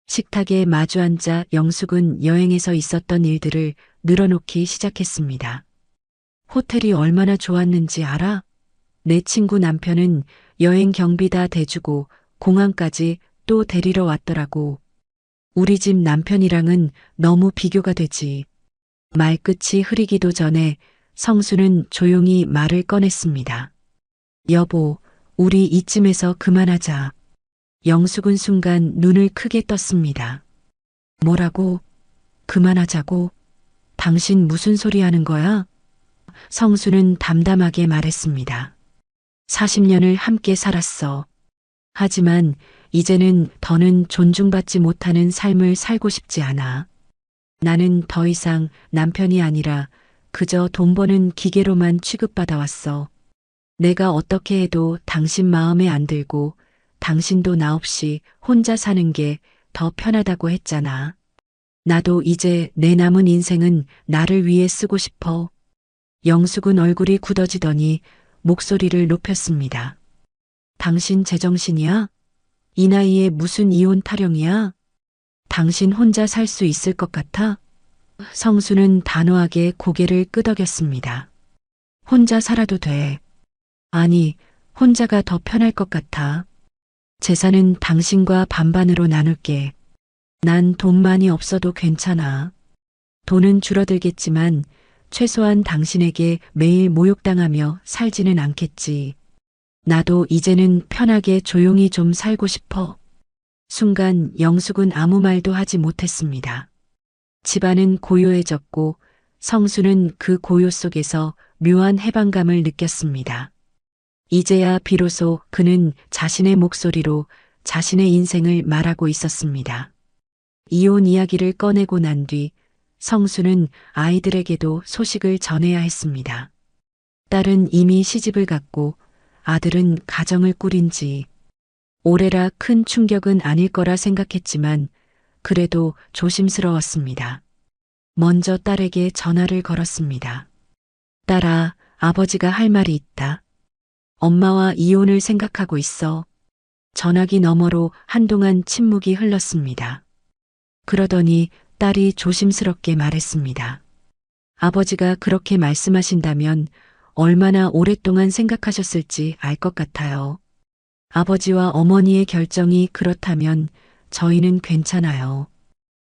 식탁에 마주 앉아 영숙은 여행에서 있었던 일들을 늘어놓기 시작했습니다. 호텔이 얼마나 좋았는지 알아? 내 친구 남편은 여행 경비 다 대주고 공항까지 또 데리러 왔더라고. 우리 집 남편이랑은 너무 비교가 되지. 말끝이 흐리기도 전에 성수는 조용히 말을 꺼냈습니다. 여보, 우리 이쯤에서 그만하자. 영숙은 순간 눈을 크게 떴습니다. 뭐라고? 그만하자고? 당신 무슨 소리 하는 거야? 성수는 담담하게 말했습니다. 40년을 함께 살았어. 하지만 이제는 더는 존중받지 못하는 삶을 살고 싶지 않아. 나는 더 이상 남편이 아니라 그저 돈 버는 기계로만 취급받아 왔어. 내가 어떻게 해도 당신 마음에 안 들고 당신도 나 없이 혼자 사는 게 더 편하다고 했잖아. 나도 이제 내 남은 인생은 나를 위해 쓰고 싶어. 영숙은 얼굴이 굳어지더니 목소리를 높였습니다. 당신 제정신이야? 이 나이에 무슨 이혼 타령이야? 당신 혼자 살 수 있을 것 같아? 성수는 단호하게 고개를 끄덕였습니다. 혼자 살아도 돼. 아니, 혼자가 더 편할 것 같아. 재산은 당신과 반반으로 나눌게. 난 돈 많이 없어도 괜찮아. 돈은 줄어들겠지만 최소한 당신에게 매일 모욕당하며 살지는 않겠지. 나도 이제는 편하게 조용히 좀 살고 싶어. 순간 영숙은 아무 말도 하지 못했습니다. 집안은 고요해졌고 성수는 그 고요 속에서 묘한 해방감을 느꼈습니다. 이제야 비로소 그는 자신의 목소리로 자신의 인생을 말하고 있었습니다. 이혼 이야기를 꺼내고 난 뒤 성수는 아이들에게도 소식을 전해야 했습니다. 딸은 이미 시집을 갔고 아들은 가정을 꾸린 지 오래라 큰 충격은 아닐 거라 생각했지만 그래도 조심스러웠습니다. 먼저 딸에게 전화를 걸었습니다. 딸아, 아버지가 할 말이 있다. 엄마와 이혼을 생각하고 있어. 전화기 너머로 한동안 침묵이 흘렀습니다. 그러더니 딸이 조심스럽게 말했습니다. 아버지가 그렇게 말씀하신다면 얼마나 오랫동안 생각하셨을지 알 것 같아요. 아버지와 어머니의 결정이 그렇다면 저희는 괜찮아요.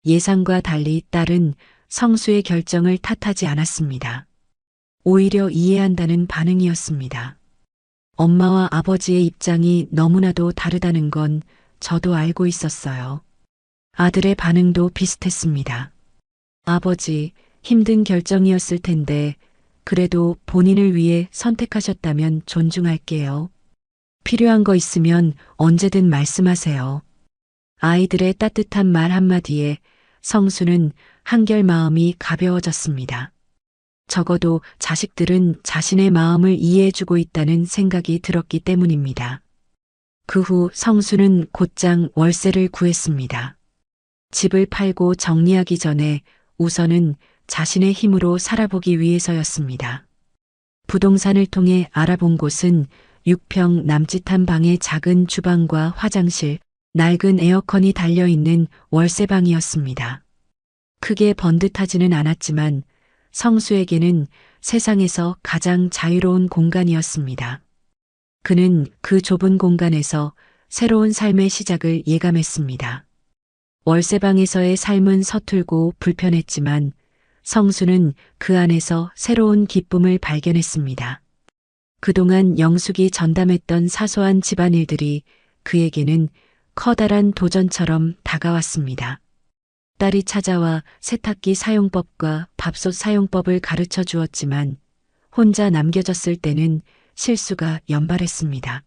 예상과 달리 딸은 성수의 결정을 탓하지 않았습니다. 오히려 이해한다는 반응이었습니다. 엄마와 아버지의 입장이 너무나도 다르다는 건 저도 알고 있었어요. 아들의 반응도 비슷했습니다. 아버지, 힘든 결정이었을 텐데 그래도 본인을 위해 선택하셨다면 존중할게요. 필요한 거 있으면 언제든 말씀하세요. 아이들의 따뜻한 말 한마디에 성수는 한결 마음이 가벼워졌습니다. 적어도 자식들은 자신의 마음을 이해해주고 있다는 생각이 들었기 때문입니다. 그 후 성수는 곧장 월세를 구했습니다. 집을 팔고 정리하기 전에 우선은 자신의 힘으로 살아보기 위해서였습니다. 부동산을 통해 알아본 곳은 6평 남짓한 방의 작은 주방과 화장실, 낡은 에어컨이 달려있는 월세방이었습니다. 크게 번듯하지는 않았지만 성수에게는 세상에서 가장 자유로운 공간이었습니다. 그는 그 좁은 공간에서 새로운 삶의 시작을 예감했습니다. 월세방에서의 삶은 서툴고 불편했지만 성수는 그 안에서 새로운 기쁨을 발견했습니다. 그동안 영숙이 전담했던 사소한 집안일들이 그에게는 커다란 도전처럼 다가왔습니다. 딸이 찾아와 세탁기 사용법과 밥솥 사용법을 가르쳐 주었지만 혼자 남겨졌을 때는 실수가 연발했습니다.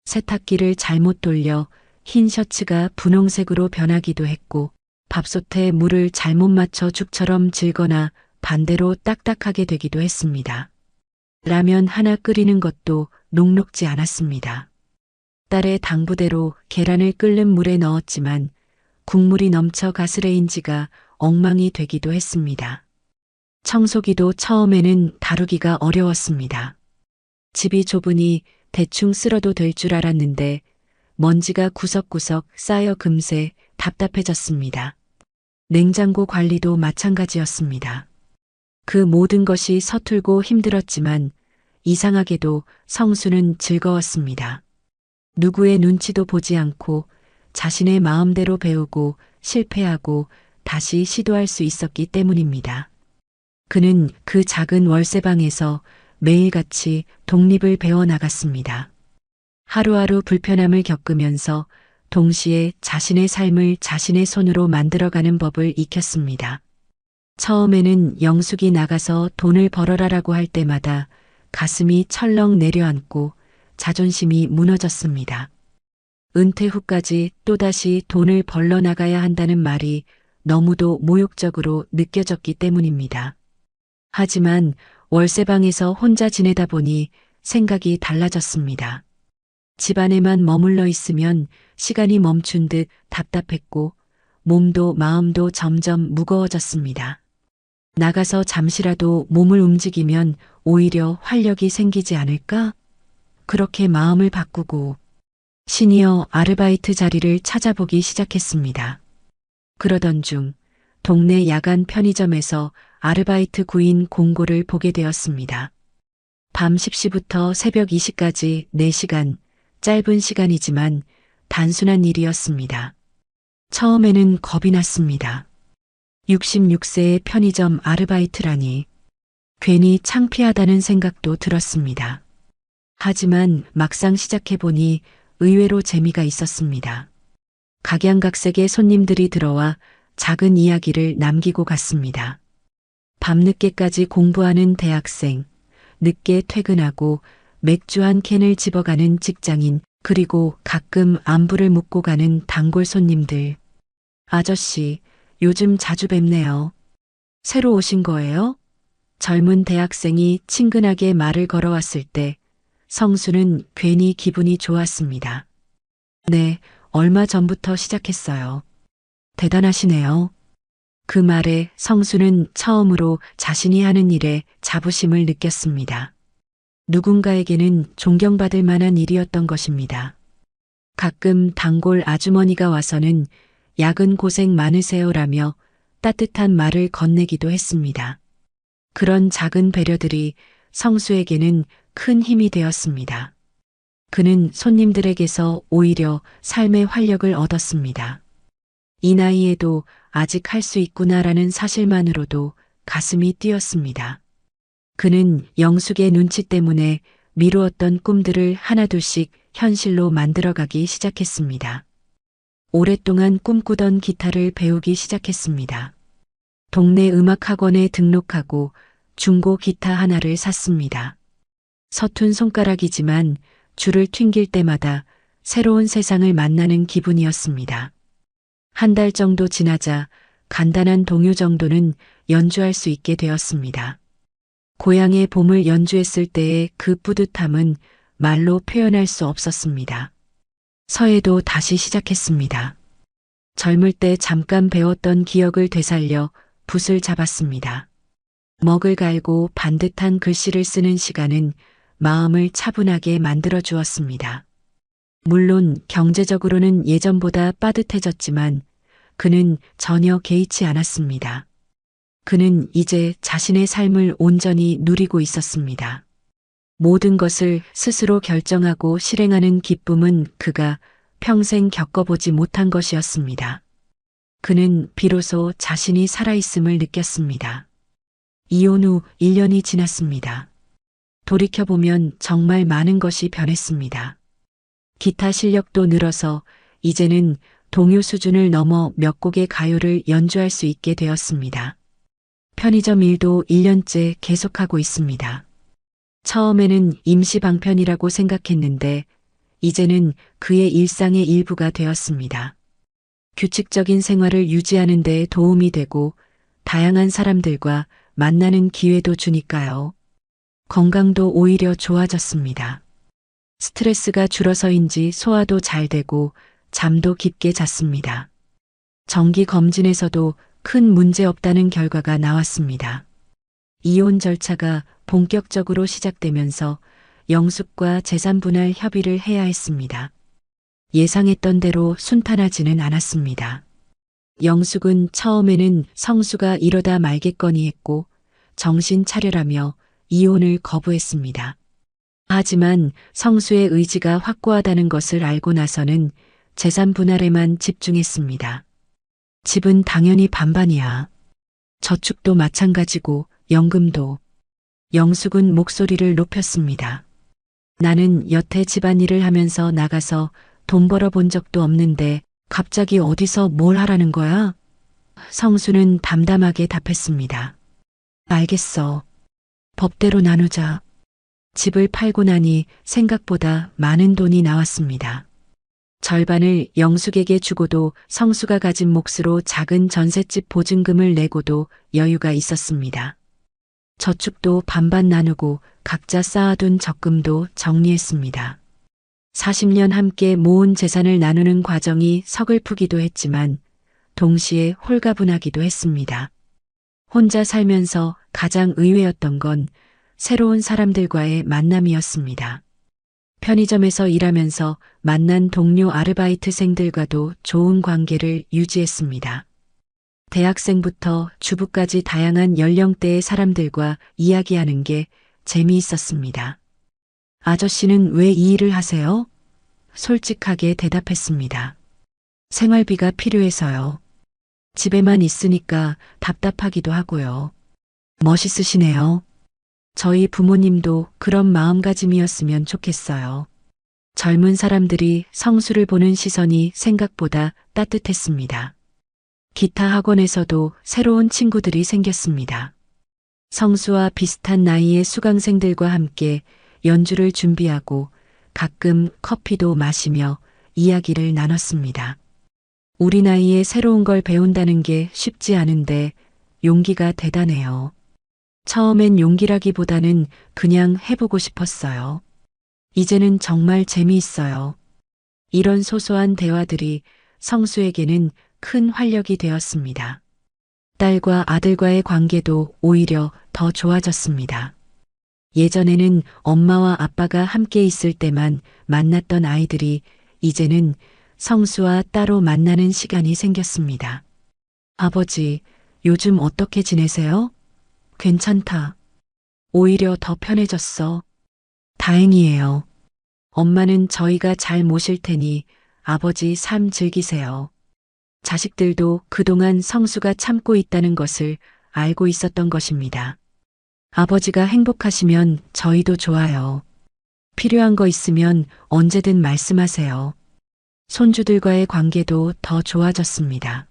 세탁기를 잘못 돌려 흰 셔츠가 분홍색으로 변하기도 했고 밥솥에 물을 잘못 맞춰 죽처럼 질거나 반대로 딱딱하게 되기도 했습니다. 라면 하나 끓이는 것도 녹록지 않았습니다. 딸의 당부대로 계란을 끓는 물에 넣었지만 국물이 넘쳐 가스레인지가 엉망이 되기도 했습니다. 청소기도 처음에는 다루기가 어려웠습니다. 집이 좁으니 대충 쓸어도 될 줄 알았는데 먼지가 구석구석 쌓여 금세 답답해졌습니다. 냉장고 관리도 마찬가지였습니다. 그 모든 것이 서툴고 힘들었지만 이상하게도 성수는 즐거웠습니다. 누구의 눈치도 보지 않고 자신의 마음대로 배우고 실패하고 다시 시도할 수 있었기 때문입니다. 그는 그 작은 월세방에서 매일같이 독립을 배워나갔습니다. 하루하루 불편함을 겪으면서 동시에 자신의 삶을 자신의 손으로 만들어가는 법을 익혔습니다. 처음에는 영숙이 나가서 돈을 벌어라라고 할 때마다 가슴이 철렁 내려앉고 자존심이 무너졌습니다. 은퇴 후까지 또다시 돈을 벌러 나가야 한다는 말이 너무도 모욕적으로 느껴졌기 때문입니다. 하지만 월세방에서 혼자 지내다 보니 생각이 달라졌습니다. 집안에만 머물러 있으면 시간이 멈춘 듯 답답했고 몸도 마음도 점점 무거워졌습니다. 나가서 잠시라도 몸을 움직이면 오히려 활력이 생기지 않을까? 그렇게 마음을 바꾸고 시니어 아르바이트 자리를 찾아보기 시작했습니다. 그러던 중 동네 야간 편의점에서 아르바이트 구인 공고를 보게 되었습니다. 밤 10시부터 새벽 2시까지 4시간, 짧은 시간이지만 단순한 일이었습니다. 처음에는 겁이 났습니다. 66세의 편의점 아르바이트라니 괜히 창피하다는 생각도 들었습니다. 하지만 막상 시작해보니 의외로 재미가 있었습니다. 각양각색의 손님들이 들어와 작은 이야기를 남기고 갔습니다. 밤늦게까지 공부하는 대학생, 늦게 퇴근하고 맥주 한 캔을 집어가는 직장인, 그리고 가끔 안부를 묻고 가는 단골 손님들. 아저씨, 요즘 자주 뵙네요. 새로 오신 거예요? 젊은 대학생이 친근하게 말을 걸어왔을 때 성수는 괜히 기분이 좋았습니다. 네, 얼마 전부터 시작했어요. 대단하시네요. 그 말에 성수는 처음으로 자신이 하는 일에 자부심을 느꼈습니다. 누군가에게는 존경받을 만한 일이었던 것입니다. 가끔 단골 아주머니가 와서는 야근 고생 많으세요라며 따뜻한 말을 건네기도 했습니다. 그런 작은 배려들이 성수에게는 큰 힘이 되었습니다. 그는 손님들에게서 오히려 삶의 활력을 얻었습니다. 이 나이에도 아직 할 수 있구나라는 사실만으로도 가슴이 뛰었습니다. 그는 영숙의 눈치 때문에 미루었던 꿈들을 하나둘씩 현실로 만들어가기 시작했습니다. 오랫동안 꿈꾸던 기타를 배우기 시작했습니다. 동네 음악학원에 등록하고 중고 기타 하나를 샀습니다. 서툰 손가락이지만 줄을 튕길 때마다 새로운 세상을 만나는 기분이었습니다. 한 달 정도 지나자 간단한 동요 정도는 연주할 수 있게 되었습니다. 고향의 봄을 연주했을 때의 그 뿌듯함은 말로 표현할 수 없었습니다. 서예도 다시 시작했습니다. 젊을 때 잠깐 배웠던 기억을 되살려 붓을 잡았습니다. 먹을 갈고 반듯한 글씨를 쓰는 시간은 마음을 차분하게 만들어 주었습니다. 물론 경제적으로는 예전보다 빠듯해졌지만 그는 전혀 개의치 않았습니다. 그는 이제 자신의 삶을 온전히 누리고 있었습니다. 모든 것을 스스로 결정하고 실행하는 기쁨은 그가 평생 겪어보지 못한 것이었습니다. 그는 비로소 자신이 살아있음을 느꼈습니다. 이혼 후 1년이 지났습니다. 돌이켜보면 정말 많은 것이 변했습니다. 기타 실력도 늘어서 이제는 동요 수준을 넘어 몇 곡의 가요를 연주할 수 있게 되었습니다. 편의점 일도 1년째 계속하고 있습니다. 처음에는 임시 방편이라고 생각했는데 이제는 그의 일상의 일부가 되었습니다. 규칙적인 생활을 유지하는 데 도움이 되고 다양한 사람들과 만나는 기회도 주니까요. 건강도 오히려 좋아졌습니다. 스트레스가 줄어서인지 소화도 잘 되고 잠도 깊게 잤습니다. 정기 검진에서도 큰 문제 없다는 결과가 나왔습니다. 이혼 절차가 본격적으로 시작되면서 영숙과 재산 분할 협의를 해야 했습니다. 예상했던 대로 순탄하지는 않았습니다. 영숙은 처음에는 성수가 이러다 말겠거니 했고 정신 차려라며 이혼을 거부했습니다. 하지만 성수의 의지가 확고하다는 것을 알고 나서는 재산 분할에만 집중했습니다. 집은 당연히 반반이야. 저축도 마찬가지고 연금도. 영숙은 목소리를 높였습니다. 나는 여태 집안일을 하면서 나가서 돈 벌어본 적도 없는데 갑자기 어디서 뭘 하라는 거야? 성수는 담담하게 답했습니다. 알겠어. 법대로 나누자. 집을 팔고 나니 생각보다 많은 돈이 나왔습니다. 절반을 영숙에게 주고도 성수가 가진 몫으로 작은 전셋집 보증금을 내고도 여유가 있었습니다. 저축도 반반 나누고 각자 쌓아둔 적금도 정리했습니다. 40년 함께 모은 재산을 나누는 과정이 서글프기도 했지만 동시에 홀가분하기도 했습니다. 혼자 살면서 가장 의외였던 건 새로운 사람들과의 만남이었습니다. 편의점에서 일하면서 만난 동료 아르바이트생들과도 좋은 관계를 유지했습니다. 대학생부터 주부까지 다양한 연령대의 사람들과 이야기하는 게 재미있었습니다. 아저씨는 왜 이 일을 하세요? 솔직하게 대답했습니다. 생활비가 필요해서요. 집에만 있으니까 답답하기도 하고요. 멋있으시네요. 저희 부모님도 그런 마음가짐이었으면 좋겠어요. 젊은 사람들이 성수를 보는 시선이 생각보다 따뜻했습니다. 기타 학원에서도 새로운 친구들이 생겼습니다. 성수와 비슷한 나이의 수강생들과 함께 연주를 준비하고 가끔 커피도 마시며 이야기를 나눴습니다. 우리 나이에 새로운 걸 배운다는 게 쉽지 않은데 용기가 대단해요. 처음엔 용기라기보다는 그냥 해보고 싶었어요. 이제는 정말 재미있어요. 이런 소소한 대화들이 성수에게는 큰 활력이 되었습니다. 딸과 아들과의 관계도 오히려 더 좋아졌습니다. 예전에는 엄마와 아빠가 함께 있을 때만 만났던 아이들이 이제는 성수와 따로 만나는 시간이 생겼습니다. 아버지, 요즘 어떻게 지내세요? 괜찮다. 오히려 더 편해졌어. 다행이에요. 엄마는 저희가 잘 모실 테니 아버지 삶 즐기세요. 자식들도 그동안 성수가 참고 있다는 것을 알고 있었던 것입니다. 아버지가 행복하시면 저희도 좋아요. 필요한 거 있으면 언제든 말씀하세요. 손주들과의 관계도 더 좋아졌습니다.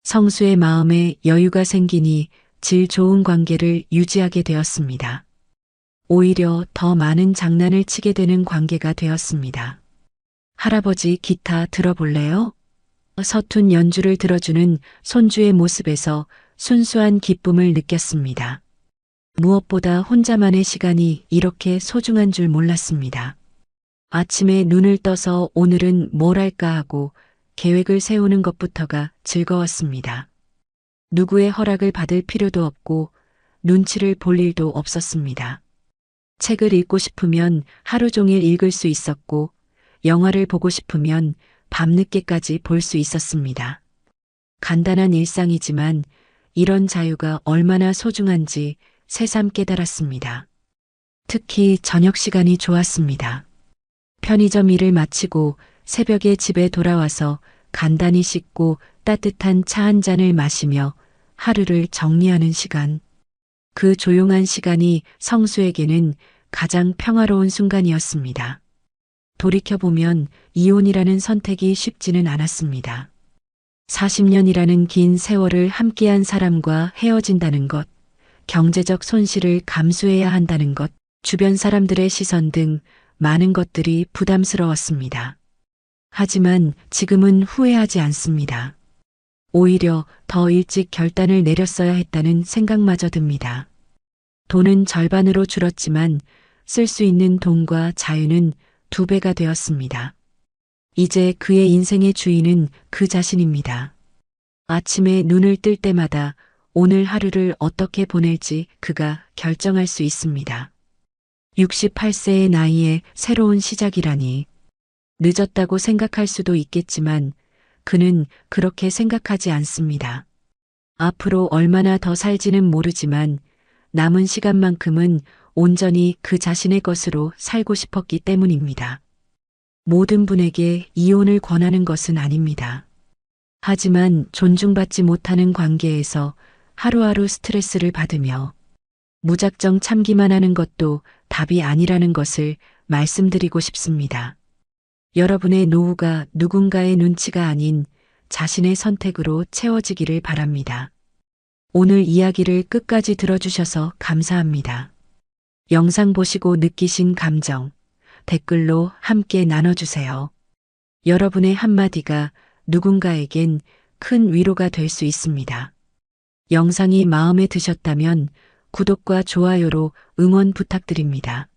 성수의 마음에 여유가 생기니 질 좋은 관계를 유지하게 되었습니다. 오히려 더 많은 장난을 치게 되는 관계가 되었습니다. 할아버지 기타 들어볼래요? 서툰 연주를 들어주는 손주의 모습에서 순수한 기쁨을 느꼈습니다. 무엇보다 혼자만의 시간이 이렇게 소중한 줄 몰랐습니다. 아침에 눈을 떠서 오늘은 뭘 할까 하고 계획을 세우는 것부터가 즐거웠습니다. 누구의 허락을 받을 필요도 없고 눈치를 볼 일도 없었습니다. 책을 읽고 싶으면 하루 종일 읽을 수 있었고 영화를 보고 싶으면 밤늦게까지 볼 수 있었습니다. 간단한 일상이지만 이런 자유가 얼마나 소중한지 새삼 깨달았습니다. 특히 저녁 시간이 좋았습니다. 편의점 일을 마치고 새벽에 집에 돌아와서 간단히 씻고 따뜻한 차 한 잔을 마시며 하루를 정리하는 시간. 그 조용한 시간이 성수에게는 가장 평화로운 순간이었습니다. 돌이켜보면 이혼이라는 선택이 쉽지는 않았습니다. 40년이라는 긴 세월을 함께한 사람과 헤어진다는 것, 경제적 손실을 감수해야 한다는 것, 주변 사람들의 시선 등 많은 것들이 부담스러웠습니다. 하지만 지금은 후회하지 않습니다. 오히려 더 일찍 결단을 내렸어야 했다는 생각마저 듭니다. 돈은 절반으로 줄었지만 쓸 수 있는 돈과 자유는 2배가 되었습니다. 이제 그의 인생의 주인은 그 자신입니다. 아침에 눈을 뜰 때마다 오늘 하루를 어떻게 보낼지 그가 결정할 수 있습니다. 68세의 나이에 새로운 시작이라니. 늦었다고 생각할 수도 있겠지만 그는 그렇게 생각하지 않습니다. 앞으로 얼마나 더 살지는 모르지만 남은 시간만큼은 온전히 그 자신의 것으로 살고 싶었기 때문입니다. 모든 분에게 이혼을 권하는 것은 아닙니다. 하지만 존중받지 못하는 관계에서 하루하루 스트레스를 받으며 무작정 참기만 하는 것도 답이 아니라는 것을 말씀드리고 싶습니다. 여러분의 노후가 누군가의 눈치가 아닌 자신의 선택으로 채워지기를 바랍니다. 오늘 이야기를 끝까지 들어주셔서 감사합니다. 영상 보시고 느끼신 감정, 댓글로 함께 나눠주세요. 여러분의 한마디가 누군가에겐 큰 위로가 될 수 있습니다. 영상이 마음에 드셨다면 구독과 좋아요로 응원 부탁드립니다.